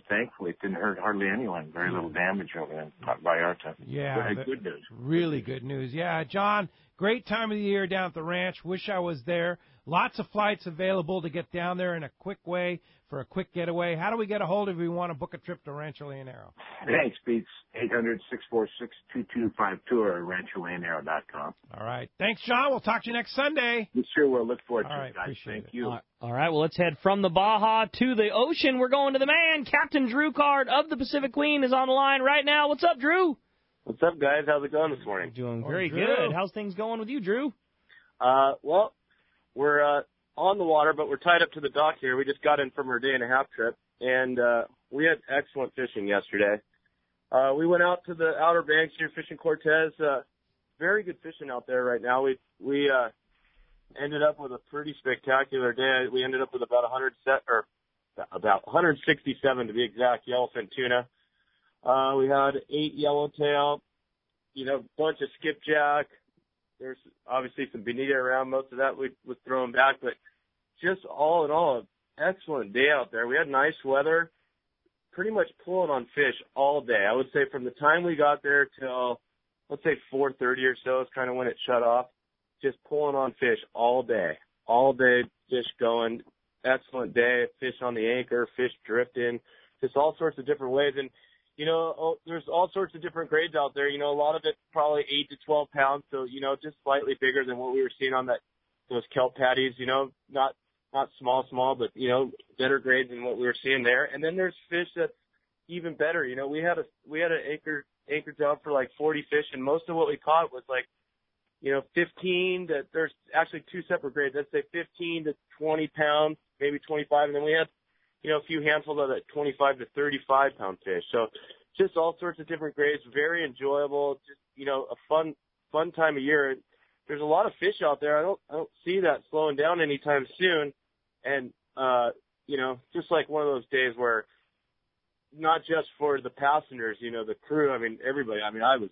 thankfully it didn't hurt hardly anyone. Very little damage over in Vallarta. Yeah, good news. Really good news. Yeah, John, great time of the year down at the ranch. Wish I was there. Lots of flights available to get down there in a quick way for a quick getaway. How do we get a hold of you if we want to book a trip to Rancho Leonero? Thanks, Pete. 800-646-2252 or rancholeonero.com. All right. Thanks, John. We'll talk to you next Sunday. We sure will. Look forward to All right, it, guys. appreciate Thank it. you. All right, well, let's head from the Baja to the ocean. We're going to the man. Captain Drew Card of the Pacific Queen is on the line right now. What's up, Drew? What's up, guys? How's it going this morning? Doing very good. How's things going with you, Drew? Well, we're on the water, but we're tied up to the dock here. We just got in from our day-and-a-half trip, and we had excellent fishing yesterday. We went out to the Outer Banks here, fishing Cortez. Very good fishing out there right now. We ended up with a pretty spectacular day. We ended up with about 167 to be exact, yellowfin tuna. We had 8 yellowtail, bunch of skipjack. There's obviously some bonita around. Most of that was thrown back, but just all in all, an excellent day out there. We had nice weather, pretty much pulling on fish all day. I would say from the time we got there till, let's say 4:30 or so is kind of when it shut off. Just pulling on fish all day fish going. Excellent day. Fish on the anchor, fish drifting, just all sorts of different ways. And there's all sorts of different grades out there. A lot of it probably 8 to 12 pounds, so just slightly bigger than what we were seeing on those kelp patties. Not small, but better grades than what we were seeing there. And then there's fish that's even better. We had an anchor job for like 40 fish, and most of what we caught was like 15 to, there's actually 2 separate grades. I'd say 15 to 20 pounds, maybe 25, and then we had a few handfuls of that 25 to 35 pound fish. So just all sorts of different grades, very enjoyable, just, a fun time of year. There's a lot of fish out there. I don't see that slowing down anytime soon. And, just like one of those days where not just for the passengers, the crew, everybody, I was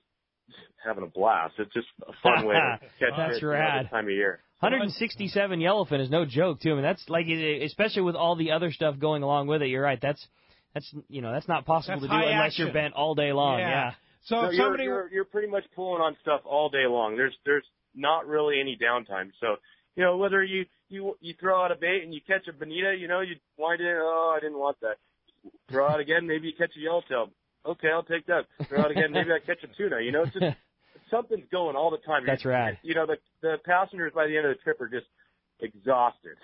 having a blast. It's just a fun way to catch fish this time of year. 167 yellowfin is no joke, too. That's like, especially with all the other stuff going along with it. You're right. That's not possible to do unless you're bent all day long. Yeah. So you're pretty much pulling on stuff all day long. There's not really any downtime. So, whether you throw out a bait and you catch a bonita, you wind it in, I didn't want that. Throw out again, maybe you catch a yellowtail. Okay, I'll take that. Throw out again, maybe I catch a tuna. It's just something's going all the time. That's rad. The passengers by the end of the trip are just exhausted.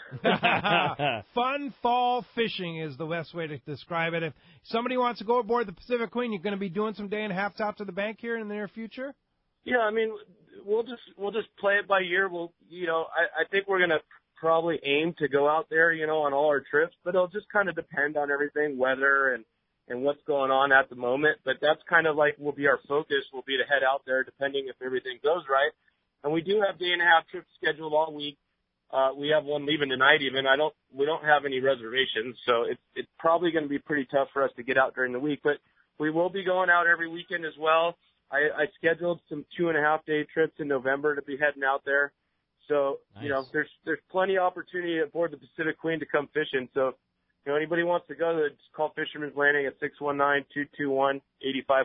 Fun fall fishing is the best way to describe it. If somebody wants to go aboard the Pacific Queen, you're going to be doing some day-and-a-half out to the bank here in the near future? Yeah, we'll just play it by year. I think we're going to probably aim to go out there, on all our trips, but it'll just kind of depend on everything, weather and what's going on at the moment. But that's kind of like will be our focus, will be to head out there depending if everything goes right. And we do have day-and-a-half trips scheduled all week. We have one leaving tonight even. We don't have any reservations, so it's probably going to be pretty tough for us to get out during the week. But we will be going out every weekend as well. I scheduled some 2.5-day trips in November to be heading out there. So, nice. There's plenty of opportunity aboard the Pacific Queen to come fishing. So, anybody wants to go, just call Fisherman's Landing at 619-221-8500,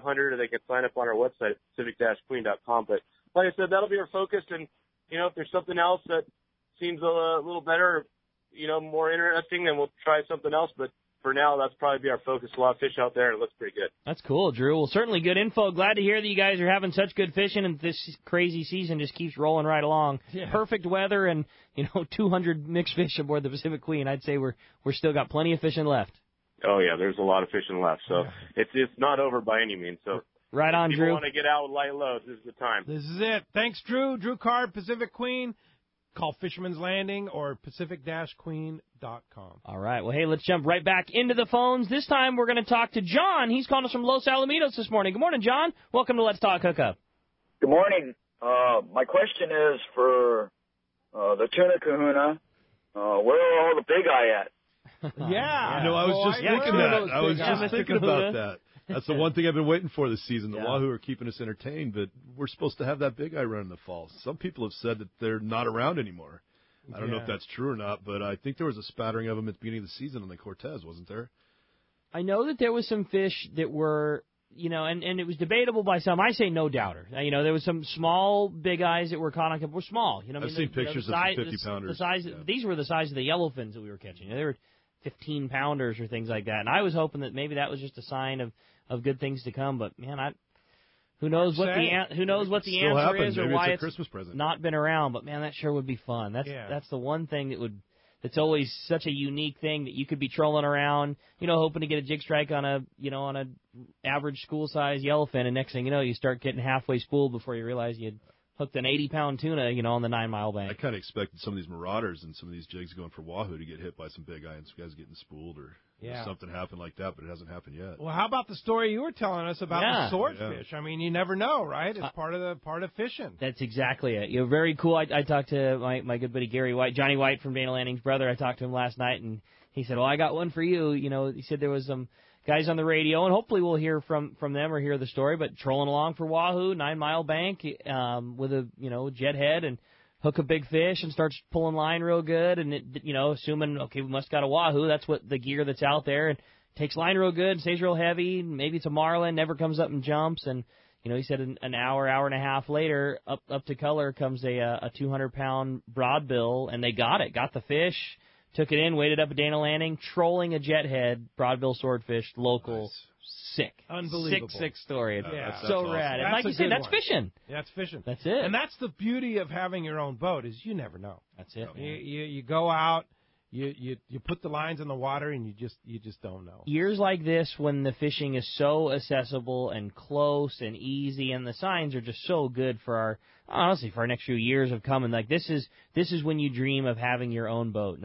or they can sign up on our website at pacific-queen.com. But like I said, that'll be our focus. And, if there's something else that seems a little better, more interesting, then we'll try something else. But for now, that's probably be our focus. A lot of fish out there, and it looks pretty good. That's cool, Drew. Well, certainly good info. Glad to hear that you guys are having such good fishing, and this crazy season just keeps rolling right along. Yeah. Perfect weather and, 200 mixed fish aboard the Pacific Queen. I'd say we're still got plenty of fishing left. Oh, yeah, there's a lot of fishing left. So it's not over by any means. So right on, if Drew. you want to get out with light loads, this is the time. This is it. Thanks, Drew. Drew Card, Pacific Queen. Call Fisherman's Landing or pacific-queen.com. All right. Well, hey, let's jump right back into the phones. This time we're going to talk to John. He's calling us from Los Alamitos this morning. Good morning, John. Welcome to Let's Talk Hookup. Good morning. My question is for the tuna kahuna. Where are all the big eye at? Yeah. I was just thinking that. I was just thinking about that. That's the one thing I've been waiting for this season. The Wahoo are keeping us entertained, but we're supposed to have that big eye run in the fall. Some people have said that they're not around anymore. I don't know if that's true or not, but I think there was a spattering of them at the beginning of the season on the Cortez, wasn't there? I know that there was some fish that were, and it was debatable by some. I say no doubter. There was some small big eyes that were caught on, were small. I've seen pictures of some 50-pounders. The size, these were the size of the yellowfins that we were catching. They were 15-pounders or things like that. And I was hoping that maybe that was just a sign of good things to come. But man, who knows what the answer is or why it's not been around. But man, that sure would be fun. That's the one thing that's always such a unique thing that you could be trolling around, hoping to get a jig strike on a average school size yellowfin, and next thing you know, you start getting halfway spooled before you realize you'd hooked an 80-pound tuna, on the 9 Mile bank. I kind of expected some of these marauders and some of these jigs going for wahoo to get hit by some big eye and some guys getting spooled or something happen like that, but it hasn't happened yet. Well, how about the story you were telling us about the swordfish? I mean, you never know, right? It's part of fishing. That's exactly it. Very cool. I talked to my good buddy Gary White, Johnny White from Dana Lanning's brother. I talked to him last night, and he said, well, I got one for you. He said there was some guys on the radio, and hopefully we'll hear from them or hear the story, but trolling along for wahoo, 9 Mile bank with a, jet head and hook a big fish and starts pulling line real good, and assuming, okay, we must got a wahoo, that's what the gear that's out there, and takes line real good, stays real heavy, maybe it's a marlin, never comes up and jumps, and he said an hour and a half later, up to color comes a 200-pound broadbill, and they got the fish. Took it in, waited up at Dana Lanning, trolling a jet head, broadbill swordfish, local, sick. Unbelievable. Sick story. Yeah. So awesome. Rad. And like you said, that's fishing. Yeah, that's fishing. That's it. And that's the beauty of having your own boat is you never know. That's it. You go out, you put the lines in the water, and you just don't know. Years like this, when the fishing is so accessible and close and easy, and the signs are just so good for our next few years of coming. Like this is when you dream of having your own boat.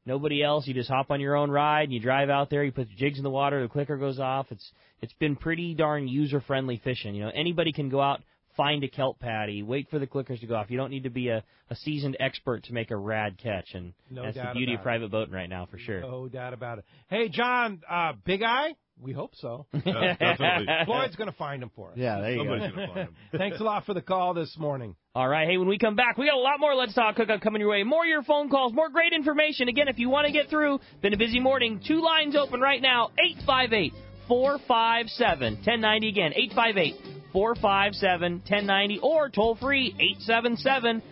Nobody else. You just hop on your own ride and you drive out there. You put your jigs in the water. The clicker goes off. It's been pretty darn user friendly fishing. Anybody can go out, find a kelp patty, wait for the clickers to go off. You don't need to be a seasoned expert to make a rad catch, and that's the beauty of private boating right now for sure. No doubt about it. Hey, John, big eye. We hope so. Yeah, definitely. Floyd's going to find him for us. Yeah, there you go. Somebody's going to find him. Thanks a lot for the call this morning. All right. Hey, when we come back, we got a lot more Let's Talk Hookup coming your way. More of your phone calls, more great information. Again, if you want to get through, been a busy morning. 2 lines open right now, 858-457-1090. Again, 858-457-1090 or toll free, 877-792-1090.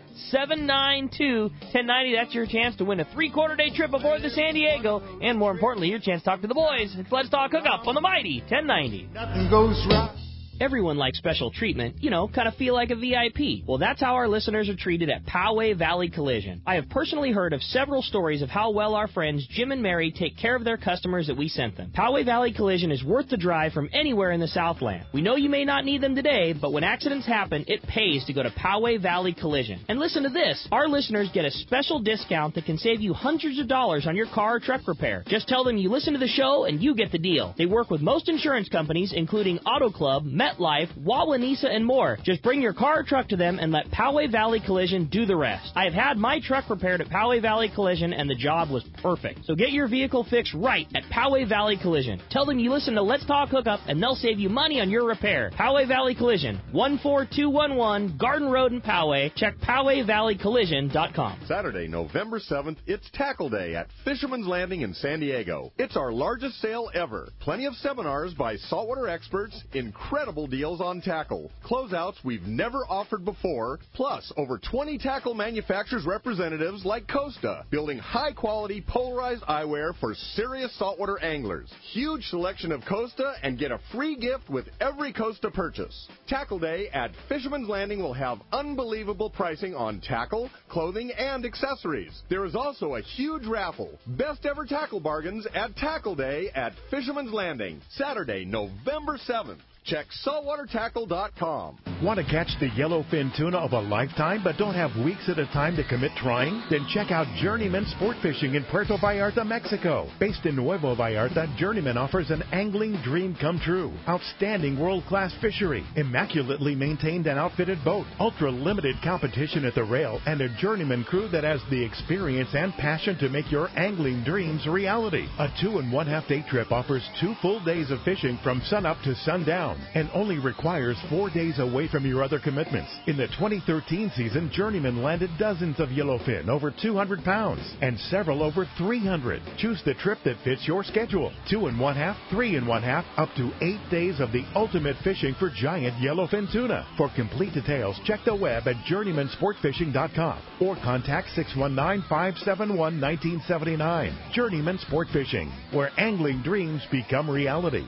That's your chance to win a 3/4-day trip aboard the San Diego, and more importantly, your chance to talk to the boys. It's Let's Talk Hookup on the mighty 1090. Nothing goes right. Everyone likes special treatment, kind of feel like a VIP. Well, that's how our listeners are treated at Poway Valley Collision. I have personally heard of several stories of how well our friends Jim and Mary take care of their customers that we sent them. Poway Valley Collision is worth the drive from anywhere in the Southland. We know you may not need them today, but when accidents happen, it pays to go to Poway Valley Collision. And listen to this. Our listeners get a special discount that can save you hundreds of dollars on your car or truck repair. Just tell them you listen to the show and you get the deal. They work with most insurance companies, including Auto Club, MetLife, Wawanesa, and more. Just bring your car or truck to them and let Poway Valley Collision do the rest. I have had my truck repaired at Poway Valley Collision, and the job was perfect. So get your vehicle fixed right at Poway Valley Collision. Tell them you listen to Let's Talk Hookup, and they'll save you money on your repair. Poway Valley Collision, 14211 Garden Road in Poway. Check PowayValleyCollision.com. Saturday, November 7th, it's Tackle Day at Fisherman's Landing in San Diego. It's our largest sale ever. Plenty of seminars by saltwater experts, incredible deals on tackle, closeouts we've never offered before, plus over 20 tackle manufacturers representatives like Costa, building high-quality polarized eyewear for serious saltwater anglers. Huge selection of Costa, and get a free gift with every Costa purchase. Tackle Day at Fisherman's Landing will have unbelievable pricing on tackle, clothing, and accessories. There is also a huge raffle. Best ever tackle bargains at Tackle Day at Fisherman's Landing, Saturday, November 7th. Check saltwatertackle.com. Want to catch the yellowfin tuna of a lifetime but don't have weeks at a time to commit trying? Then check out Journeyman Sport Fishing in Puerto Vallarta, Mexico. Based in Nuevo Vallarta, Journeyman offers an angling dream come true. Outstanding world-class fishery, immaculately maintained and outfitted boat, ultra-limited competition at the rail, and a Journeyman crew that has the experience and passion to make your angling dreams reality. A 2.5 day trip offers 2 full days of fishing from sunup to sundown and only requires 4 days away from your other commitments. In the 2013 season, Journeyman landed dozens of yellowfin over 200 pounds and several over 300. Choose the trip that fits your schedule. 2.5, 3.5, up to 8 days of the ultimate fishing for giant yellowfin tuna. For complete details, check the web at journeymansportfishing.com or contact 619-571-1979. Journeyman Sport Fishing, where angling dreams become reality.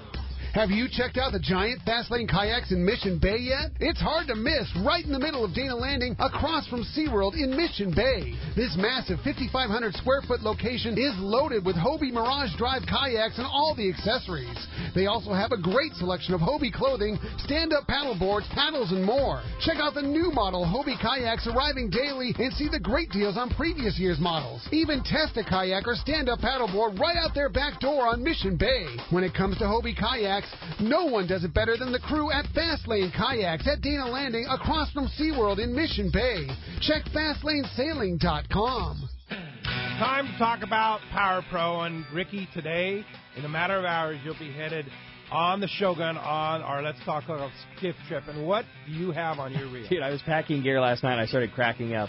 Have you checked out the giant Fast Lane kayaks in Mission Bay yet? It's hard to miss, right in the middle of Dana Landing, across from SeaWorld in Mission Bay. This massive 5,500 square foot location is loaded with Hobie Mirage Drive kayaks and all the accessories. They also have a great selection of Hobie clothing, stand-up paddle boards, paddles, and more. Check out the new model Hobie kayaks arriving daily and see the great deals on previous year's models. Even test a kayak or stand-up paddleboard right out their back door on Mission Bay. When it comes to Hobie kayaks, no one does it better than the crew at Fast Lane Kayaks at Dana Landing across from SeaWorld in Mission Bay. Check FastLaneSailing.com. Time to talk about Power Pro. And Ricky, today, in a matter of hours, you'll be headed on the Shogun on our Let's Talk Hookup skiff trip. And what do you have on your reel? Dude, I was packing gear last night and I started cracking up.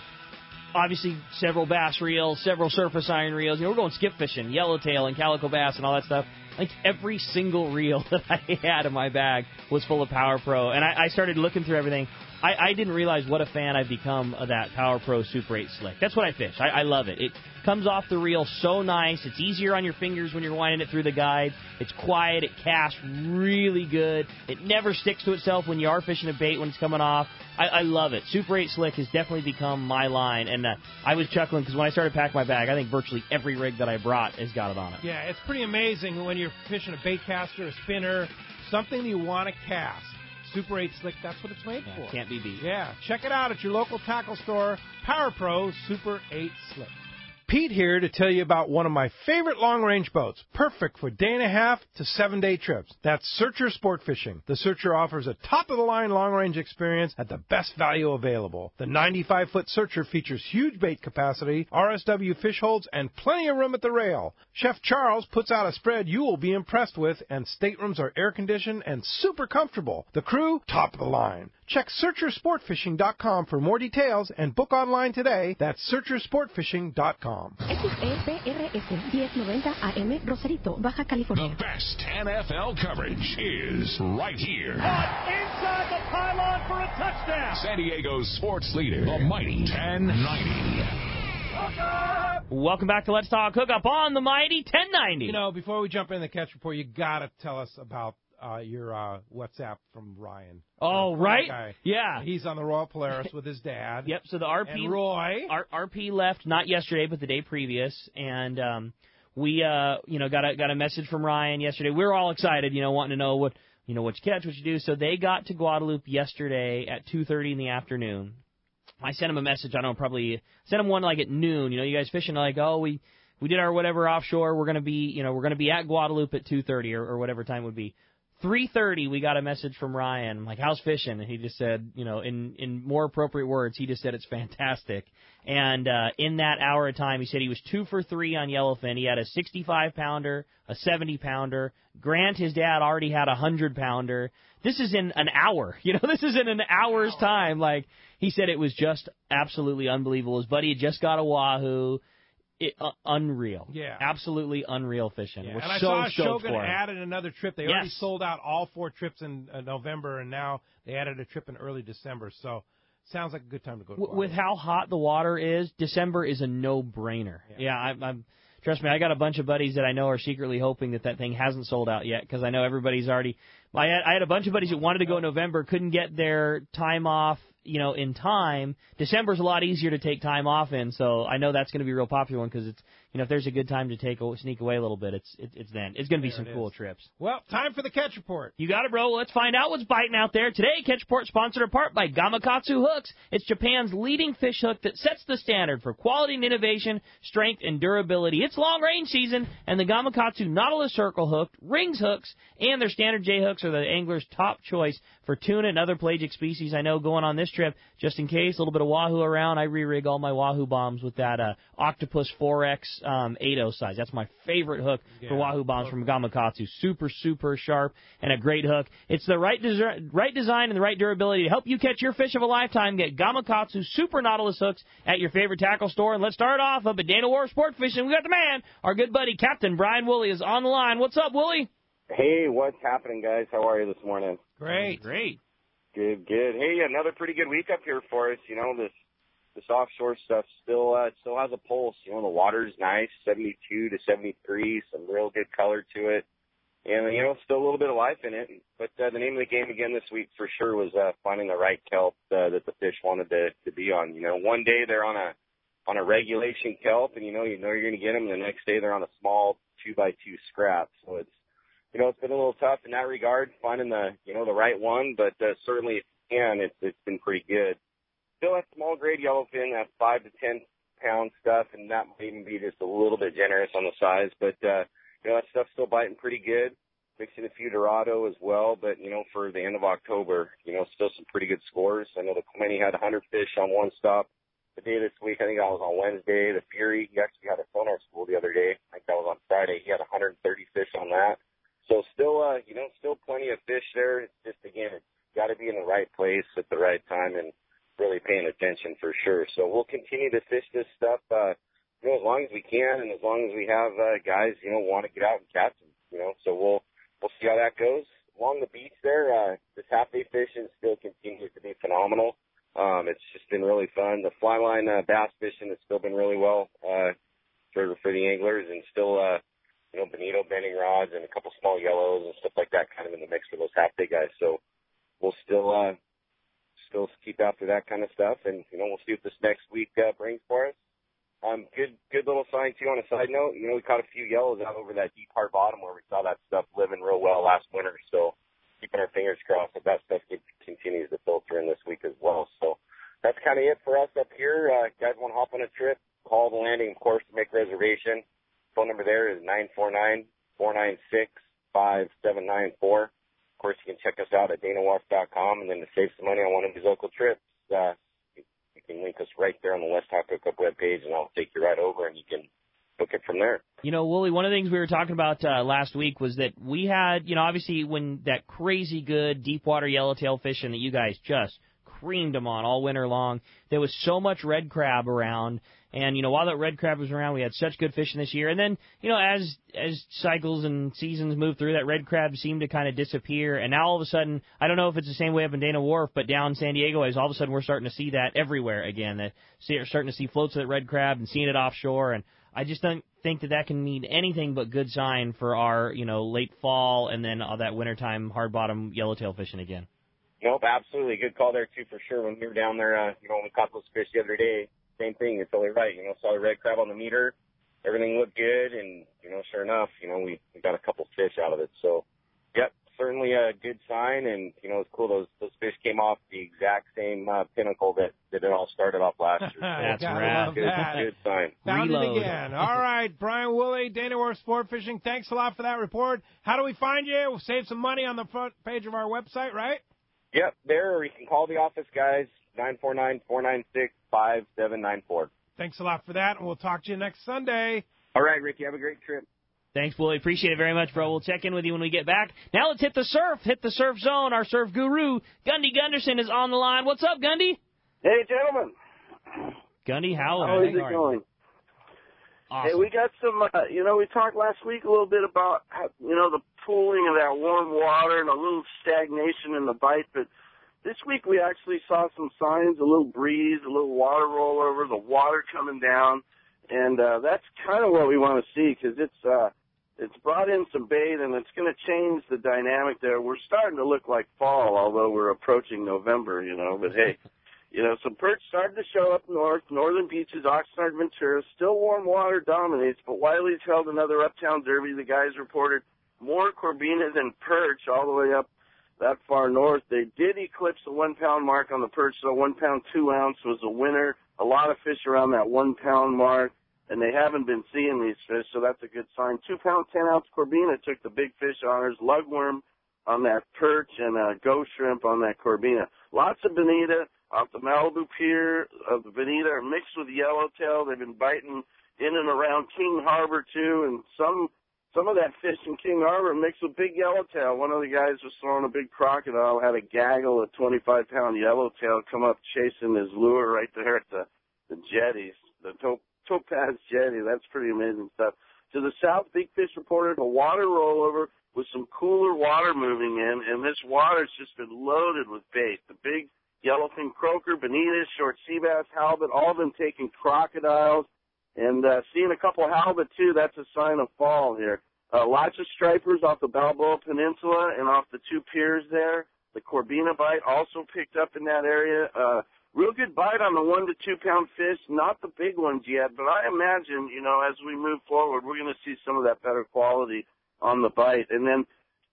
Obviously, several bass reels, several surface iron reels. You know, we're going skip fishing, yellowtail and calico bass and all that stuff. Like every single reel that I had in my bag was full of Power Pro. And I started looking through everything. I didn't realize what a fan I've become of that Power Pro Super 8 Slick. That's what I fish. I love it. It comes off the reel so nice. It's easier on your fingers when you're winding it through the guide. It's quiet. It casts really good. It never sticks to itself when you are fishing a bait when it's coming off. I love it. Super 8 Slick has definitely become my line. And I was chuckling because when I started packing my bag, I think virtually every rig that I brought has got it on it. Yeah, it's pretty amazing when you're fishing a bait caster, a spinner, something you want to cast. Super 8 Slick, that's what it's made for. Can't be beat. Yeah, check it out at your local tackle store, Power Pro Super 8 Slick. Pete here to tell you about one of my favorite long-range boats, perfect for day-and-a-half to 7-day trips. That's Searcher Sport Fishing. The Searcher offers a top-of-the-line long-range experience at the best value available. The 95-foot Searcher features huge bait capacity, RSW fish holds, and plenty of room at the rail. Chef Charles puts out a spread you will be impressed with, and staterooms are air-conditioned and super comfortable. The crew, top of the line. Check SearcherSportFishing.com for more details and book online today. That's SearcherSportFishing.com. XEPRS 1090 AM Rosarito, Baja California. The best NFL coverage is right here. Inside the pylon for a touchdown. San Diego's sports leader, the mighty 1090. Welcome back to Let's Talk Hookup on the mighty 1090. You know, before we jump into the catch report, you got to tell us about your WhatsApp from Ryan. Oh, right? Guy. Yeah. He's on the Royal Polaris with his dad. Yep, so the RP... And Roy. RP left not yesterday, but the day previous, and we, got a message from Ryan yesterday. We were all excited, wanting to know what you catch, what you do. So they got to Guadalupe yesterday at 2:30 in the afternoon. I sent him a message, I don't know, probably sent him one like at noon. You guys fishing? Like, oh, we did our whatever offshore. We're gonna be at Guadalupe at 2:30 or whatever time would be. 3:30, we got a message from Ryan. I'm like, how's fishing? And he just said, in more appropriate words, he just said it's fantastic. And in that hour of time, he said he was 2 for 3 on yellowfin. He had a 65-pounder, a 70-pounder. Grant, his dad, already had a 100-pounder. This is in an hour. This is in an hour's time. Like, he said it was just absolutely unbelievable. His buddy had just got a wahoo. Unreal. Yeah. Absolutely unreal fishing. Yeah. We're and I so saw stoked Shogun for him. added another trip. They already sold out all 4 trips in November, and now they added a trip in early December. So sounds like a good time to go to With how hot the water is, December is a no-brainer. Yeah, I'm trust me, I got a bunch of buddies that I know are secretly hoping that thing hasn't sold out yet, because I know everybody's already... I had a bunch of buddies that wanted to go in November, couldn't get their time off in time. December's a lot easier to take time off in, so I know that's going to be a real popular one because it's, if there's a good time to sneak away a little bit, it's then. It's going to be some cool trips. Well, time for the Catch Report. You got it, bro. Let's find out what's biting out there. Today, Catch Report sponsored in part by Gamakatsu Hooks. It's Japan's leading fish hook that sets the standard for quality and innovation, strength and durability. It's long-range season, and the Gamakatsu Nautilus Circle Hook, Rings Hooks, and their standard J-Hooks are the angler's top choice for tuna and other pelagic species. I know going on this trip, just in case, a little bit of wahoo around, I re-rig all my wahoo bombs with that Octopus 4X 8.0 size. That's my favorite hook for wahoo bombs from Gamakatsu. Super, super sharp and a great hook. It's the right design and the right durability to help you catch your fish of a lifetime. Get Gamakatsu Super Nautilus hooks at your favorite tackle store. And let's start off up at Dana Wharf Sport Fishing. We got the man, our good buddy Captain Brian Woolley is on the line. What's up, Woolley? Hey, what's happening, guys? How are you this morning? Great. Good. Hey, another pretty good week up here for us. This offshore stuff still has a pulse. The water's nice, 72 to 73, some real good color to it. And, still a little bit of life in it. But the name of the game again this week for sure was finding the right kelp that the fish wanted to be on. One day they're on a regulation kelp, and you're going to get them. And the next day they're on a small 2x2 scrap. So it's been a little tough in that regard, finding the right one. But certainly if you can, it's been pretty good. Still that small grade yellowfin, that 5 to 10 pound stuff, and that might even be just a little bit generous on the size. But that stuff's still biting pretty good. Mixing a few Dorado as well, but for the end of October, still some pretty good scores. I know the Clemente had 100 fish on one stop the day this week. I think that was on Wednesday. The Fury, he actually had a sonar school the other day. I think that was on Friday. He had 130 fish on that. So still, still plenty of fish there. It's just, again, it's got to be in the right place at the right time and really paying attention for sure. So we'll continue to fish this stuff, as long as we can and as long as we have guys, want to get out and catch them, So we'll see how that goes. Along the beach there, this half-day fishing still continues to be phenomenal. It's just been really fun. The fly line bass fishing has still been really well for the anglers, and still, bonito bending rods and a couple small yellows and stuff like that kind of in the mix for those half-day guys. So we'll still keep after that kind of stuff, and, we'll see what this next week brings for us. Good little sign, too, on a side note. We caught a few yellows out over that deep hard bottom where we saw that stuff living real well last winter. So keeping our fingers crossed that stuff continues to filter in this week as well. So that's kind of it for us up here. Guys want to hop on a trip, call the landing, of course, to make a reservation. Phone number there is 949-496-5794. Of course, you can check us out at danawharf.com, and then to save some money on one of these local trips, you can link us right there on the Let's Talk Hookup webpage, and I'll take you right over, and you can book it from there. Woolley, one of the things we were talking about last week was that we had, obviously when that crazy good deep water yellowtail fishing that you guys just creamed them on all winter long, there was so much red crab around. And, while that red crab was around, we had such good fishing this year. And then, as cycles and seasons move through, that red crab seemed to kind of disappear. And now all of a sudden, I don't know if it's the same way up in Dana Wharf, but down in San Diego, all of a sudden we're starting to see that everywhere again. We're starting to see floats of that red crab and seeing it offshore. And I just don't think that can mean anything but good sign for our, late fall and then all that wintertime hard bottom yellowtail fishing again. Nope, absolutely. Good call there, too, for sure. When we were down there, when we caught those fish the other day, same thing. You're totally right. Saw the red crab on the meter. Everything looked good, and, sure enough, we got a couple fish out of it. So, yep, certainly a good sign, and, it's cool. Those fish came off the exact same pinnacle that it all started off last year. So that's right. Good sign. Found it again. All right, Brian Woolley, Dana Wharf Sport Fishing. Thanks a lot for that report. How do we find you? We'll save some money on the front page of our website, right? Yep, there, or you can call the office, guys, 949-496-5794. Thanks a lot for that, and we'll talk to you next Sunday. All right, Ricky, have a great trip. Thanks, Woolley. Appreciate it very much, bro. We'll check in with you when we get back. Now let's hit the surf zone. Our surf guru, Gundy Gunderson, is on the line. What's up, Gundy? Hey, gentlemen. Gundy, how is it going? Awesome. Hey, we got some, we talked last week a little bit about, the pooling of that warm water and a little stagnation in the bite, but this week we actually saw some signs, a little breeze, a little water rollover, the water coming down, and that's kind of what we want to see because it's brought in some bait and it's going to change the dynamic there. We're starting to look like fall, although we're approaching November, but hey, some perch started to show up north, northern beaches, Oxnard, Ventura. Still warm water dominates, but Wiley's held another uptown derby. The guys reported more corbina than perch all the way up that far north. They did eclipse the 1 pound mark on the perch, so 1 pound 2 ounce was a winner. A lot of fish around that 1 pound mark, and they haven't been seeing these fish, so that's a good sign. 2 pound 10 ounce corbina took the big fish honors. Lugworm on that perch and ghost shrimp on that corbina. Lots of bonita off the Malibu Pier of the bonita are mixed with yellowtail. They've been biting in and around King Harbor too, and some of that fish in King Harbor mixed with big yellowtail. One of the guys was throwing a big crocodile, had a gaggle of 25-pound yellowtail come up chasing his lure right there at the jetties, the Topaz jetty. That's pretty amazing stuff. To the south, Big Fish reported a water rollover with some cooler water moving in, and this water's just been loaded with bait. The big yellowfin croaker, bonita, short sea bass, halibut, all of them taking crocodiles. And seeing a couple halibut, too, that's a sign of fall here. Lots of stripers off the Balboa Peninsula and off the 2 piers there. The corbina bite also picked up in that area. Real good bite on the 1 to 2 pound fish. Not the big ones yet, but I imagine, as we move forward, we're going to see some of that better quality on the bite. And then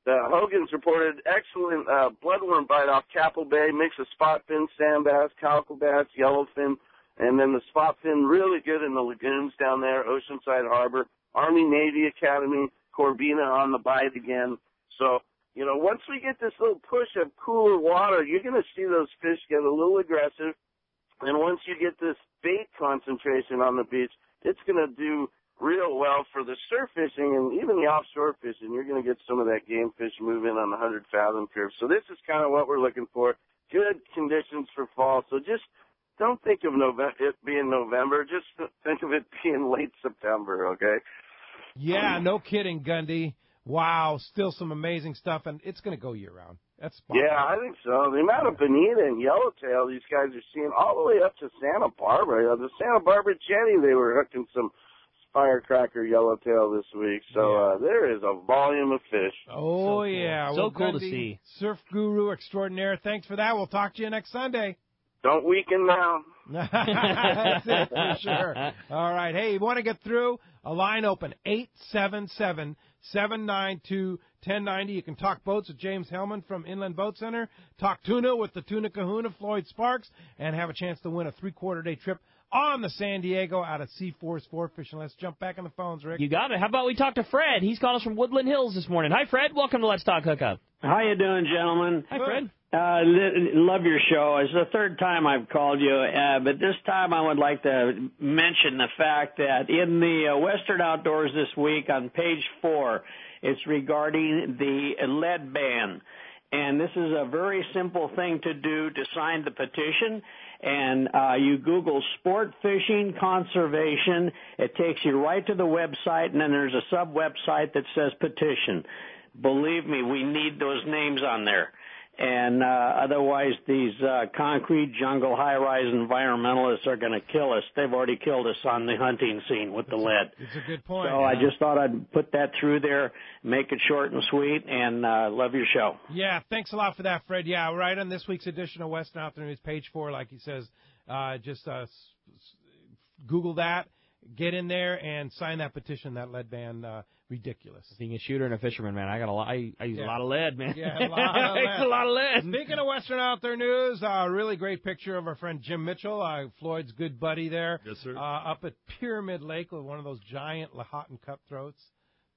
Hogan's reported excellent bloodworm bite off Capel Bay, mix of spot fin, sand bass, calico bass, yellowfin. And then the spot fin really good in the lagoons down there, Oceanside Harbor, Army-Navy Academy, corbina on the bite again. So, once we get this little push of cooler water, you're going to see those fish get a little aggressive. And once you get this bait concentration on the beach, it's going to do real well for the surf fishing and even the offshore fishing. You're going to get some of that game fish moving on the 100-fathom curve. So this is kind of what we're looking for. Good conditions for fall. So just don't think of it being November. Just think of it being late September, okay? Yeah, no kidding, Gundy. Wow, still some amazing stuff, and it's going to go year-round. That's spot on. Yeah, I think so. The amount of bonita and yellowtail these guys are seeing all the way up to Santa Barbara. The Santa Barbara jetty, they were hooking some firecracker yellowtail this week. So there is a volume of fish. Oh, yeah. So well, cool Gundy, to see. Surf guru extraordinaire, thanks for that. We'll talk to you next Sunday. Don't weaken now. That's it for sure. All right. Hey, you want to get through? A line open, 877-792-1090. You can talk boats with James Hellman from Inland Boat Center, talk tuna with the Tuna Kahuna, Floyd Sparks, and have a chance to win a 3-quarter-day trip on the San Diego out of C4's Sport Fishing. Let's jump back on the phones, Rick. You got it. How about we talk to Fred? He's calling us from Woodland Hills this morning. Hi, Fred. Welcome to Let's Talk Hookup. How you doing, gentlemen? Hi, Fred. Love your show. It's the third time I've called you, but this time I would like to mention the fact that in the Western Outdoors this week on page 4, it's regarding the lead ban. And this is a very simple thing to do to sign the petition. And you Google sport fishing conservation. It takes you right to the website, and then there's a sub-website that says petition. Believe me, we need those names on there. And otherwise, these concrete jungle high-rise environmentalists are going to kill us. They've already killed us on the hunting scene with the lead. It's a good point. So I just thought I'd put that through there, make it short and sweet, and love your show. Yeah, thanks a lot for that, Fred. Yeah, right on this week's edition of Western Outdoor News, page 4, like he says, just Google that, get in there, and sign that petition, that lead ban. Ridiculous. Being a shooter and a fisherman, man, I use a lot of lead, man. Yeah, a lot of lead. It's a lot of lead. Speaking of Western Outdoor News, a really great picture of our friend Jim Mitchell, Floyd's good buddy there. Yes, sir. Up at Pyramid Lake with one of those giant Lahontan cutthroats.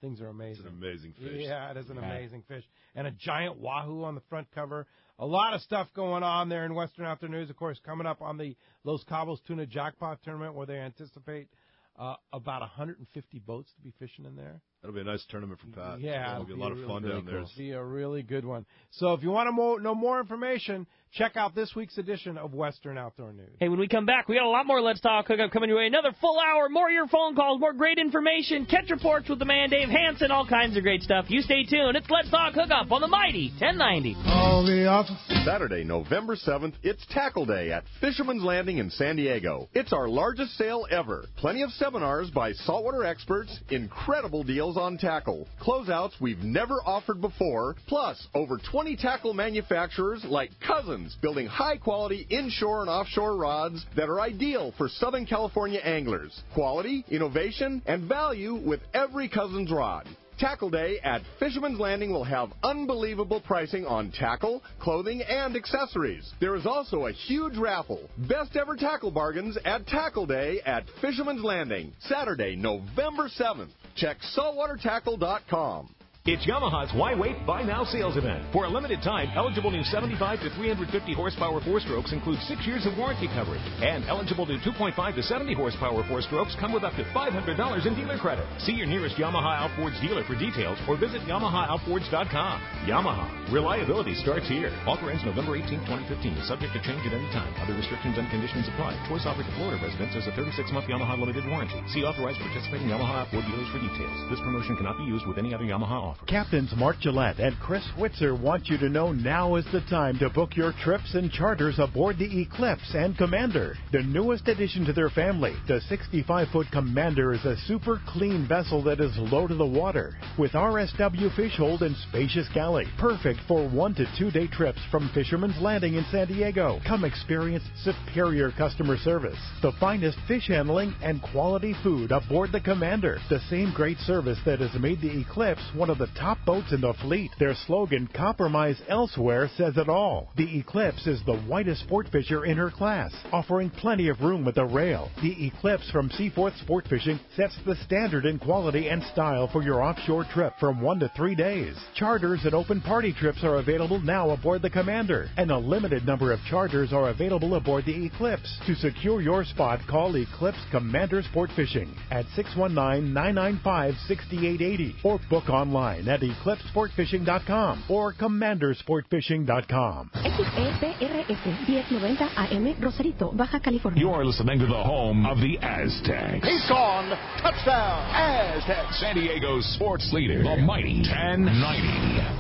Things are amazing. It's an amazing fish. Yeah, it is an amazing fish. And a giant wahoo on the front cover. A lot of stuff going on there in Western Outdoor News. Of course, coming up on the Los Cabos Tuna Jackpot Tournament where they anticipate about 150 boats to be fishing in there. That'll be a nice tournament for Pat. Yeah. It'll be a lot of fun down there. It'll be a really good one. So if you want to know more information, check out this week's edition of Western Outdoor News. Hey, when we come back, we got a lot more Let's Talk Hookup coming your way. Another full hour, more of your phone calls, more great information, catch reports with the man Dave Hansen, all kinds of great stuff. You stay tuned. It's Let's Talk Hookup on the mighty 1090. Saturday, November 7th, it's Tackle Day at Fisherman's Landing in San Diego. It's our largest sale ever. Plenty of seminars by saltwater experts, incredible deals on tackle, closeouts we've never offered before, plus over 20 tackle manufacturers like Cousins building high-quality inshore and offshore rods that are ideal for Southern California anglers. Quality, innovation, and value with every Cousins rod. Tackle Day at Fisherman's Landing will have unbelievable pricing on tackle, clothing, and accessories. There is also a huge raffle. Best ever tackle bargains at Tackle Day at Fisherman's Landing, Saturday, November 7th. Check saltwatertackle.com. It's Yamaha's Why Wait, Buy Now sales event. For a limited time, eligible new 75 to 350 horsepower four-strokes include 6 years of warranty coverage. And eligible new 2.5 to 70 horsepower four-strokes come with up to $500 in dealer credit. See your nearest Yamaha Outboards dealer for details or visit YamahaOutboards.com. Yamaha. Reliability starts here. Offer ends November 18, 2015. Subject to change at any time. Other restrictions and conditions apply. Choice offered to Florida residents as a 36-month Yamaha limited warranty. See authorized participating Yamaha Outboard dealers for details. This promotion cannot be used with any other Yamaha offer. Captains Mark Gillette and Chris Switzer want you to know now is the time to book your trips and charters aboard the Eclipse and Commander, the newest addition to their family. The 65-foot Commander is a super clean vessel that is low to the water, with RSW fish hold and spacious galley. Perfect for 1 to 2 day trips from Fisherman's Landing in San Diego. Come experience superior customer service, the finest fish handling, and quality food aboard the Commander. The same great service that has made the Eclipse one of the top boats in the fleet. Their slogan, "Compromise Elsewhere," says it all. The Eclipse is the whitest sport fisher in her class, offering plenty of room at the rail. The Eclipse from Seaforth Sport Fishing sets the standard in quality and style for your offshore trip from 1 to 3 days. Charters and open party trips are available now aboard the Commander, and a limited number of charters are available aboard the Eclipse. To secure your spot, call Eclipse Commander Sport Fishing at 619-995-6880 or book online at EclipseSportFishing.com or CommanderSportFishing.com. XEPRS 1090 AM, Rosarito, Baja California. You're listening to the home of the Aztecs. He's gone. Touchdown, Aztecs. San Diego's sports leader, the mighty 1090.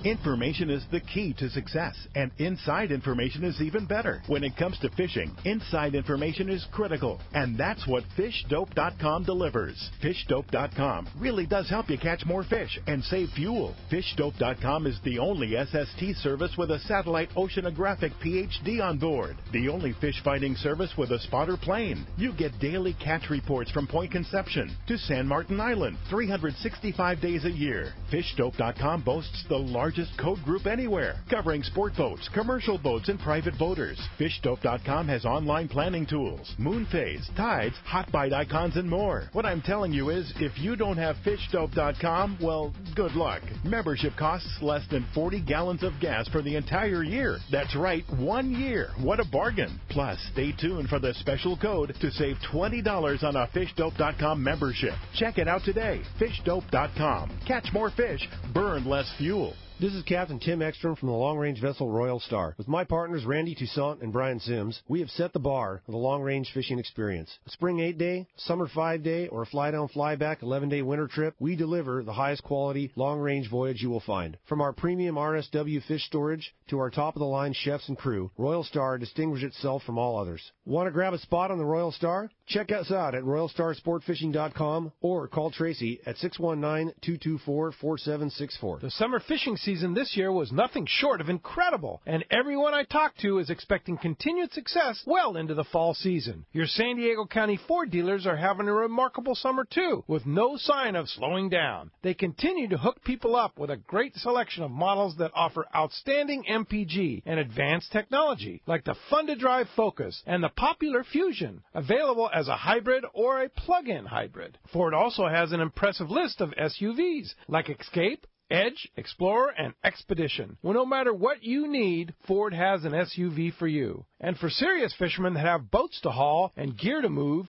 Information is the key to success, and inside information is even better. When it comes to fishing, inside information is critical, and that's what FishDope.com delivers. FishDope.com really does help you catch more fish and save fuel. FishDope.com is the only SST service with a satellite oceanographic PhD on board, the only fish finding service with a spotter plane. You get daily catch reports from Point Conception to San Martin Island, 365 days a year. FishDope.com boasts the largest code group anywhere, covering sport boats, commercial boats, and private boaters. FishDope.com has online planning tools, moon phase, tides, hot bite icons, and more. What I'm telling you is, if you don't have FishDope.com, well, good luck. Membership costs less than 40 gallons of gas for the entire year. That's right, 1 year. What a bargain. Plus, stay tuned for the special code to save $20 on a FishDope.com membership. Check it out today. FishDope.com. Catch more fish, burn less fuel. This is Captain Tim Ekstrom from the long-range vessel Royal Star. With my partners Randy Toussaint and Brian Sims, we have set the bar for the long-range fishing experience. A spring 8-day, summer 5-day, or a fly-down, fly-back 11-day winter trip, we deliver the highest quality long-range voyage you will find. From our premium RSW fish storage to our top-of-the-line chefs and crew, Royal Star distinguishes itself from all others. Want to grab a spot on the Royal Star? Check us out at RoyalStarSportFishing.com or call Tracy at 619-224-4764. The summer fishing season this year was nothing short of incredible, and everyone I talked to is expecting continued success well into the fall season. Your San Diego County Ford dealers are having a remarkable summer too, with no sign of slowing down. They continue to hook people up with a great selection of models that offer outstanding MPG and advanced technology, like the fun-to-drive Focus and the popular Fusion, available as a hybrid or a plug-in hybrid. Ford also has an impressive list of SUVs, like Escape, Edge, Explorer, and Expedition. Well, no matter what you need, Ford has an SUV for you. And for serious fishermen that have boats to haul and gear to move,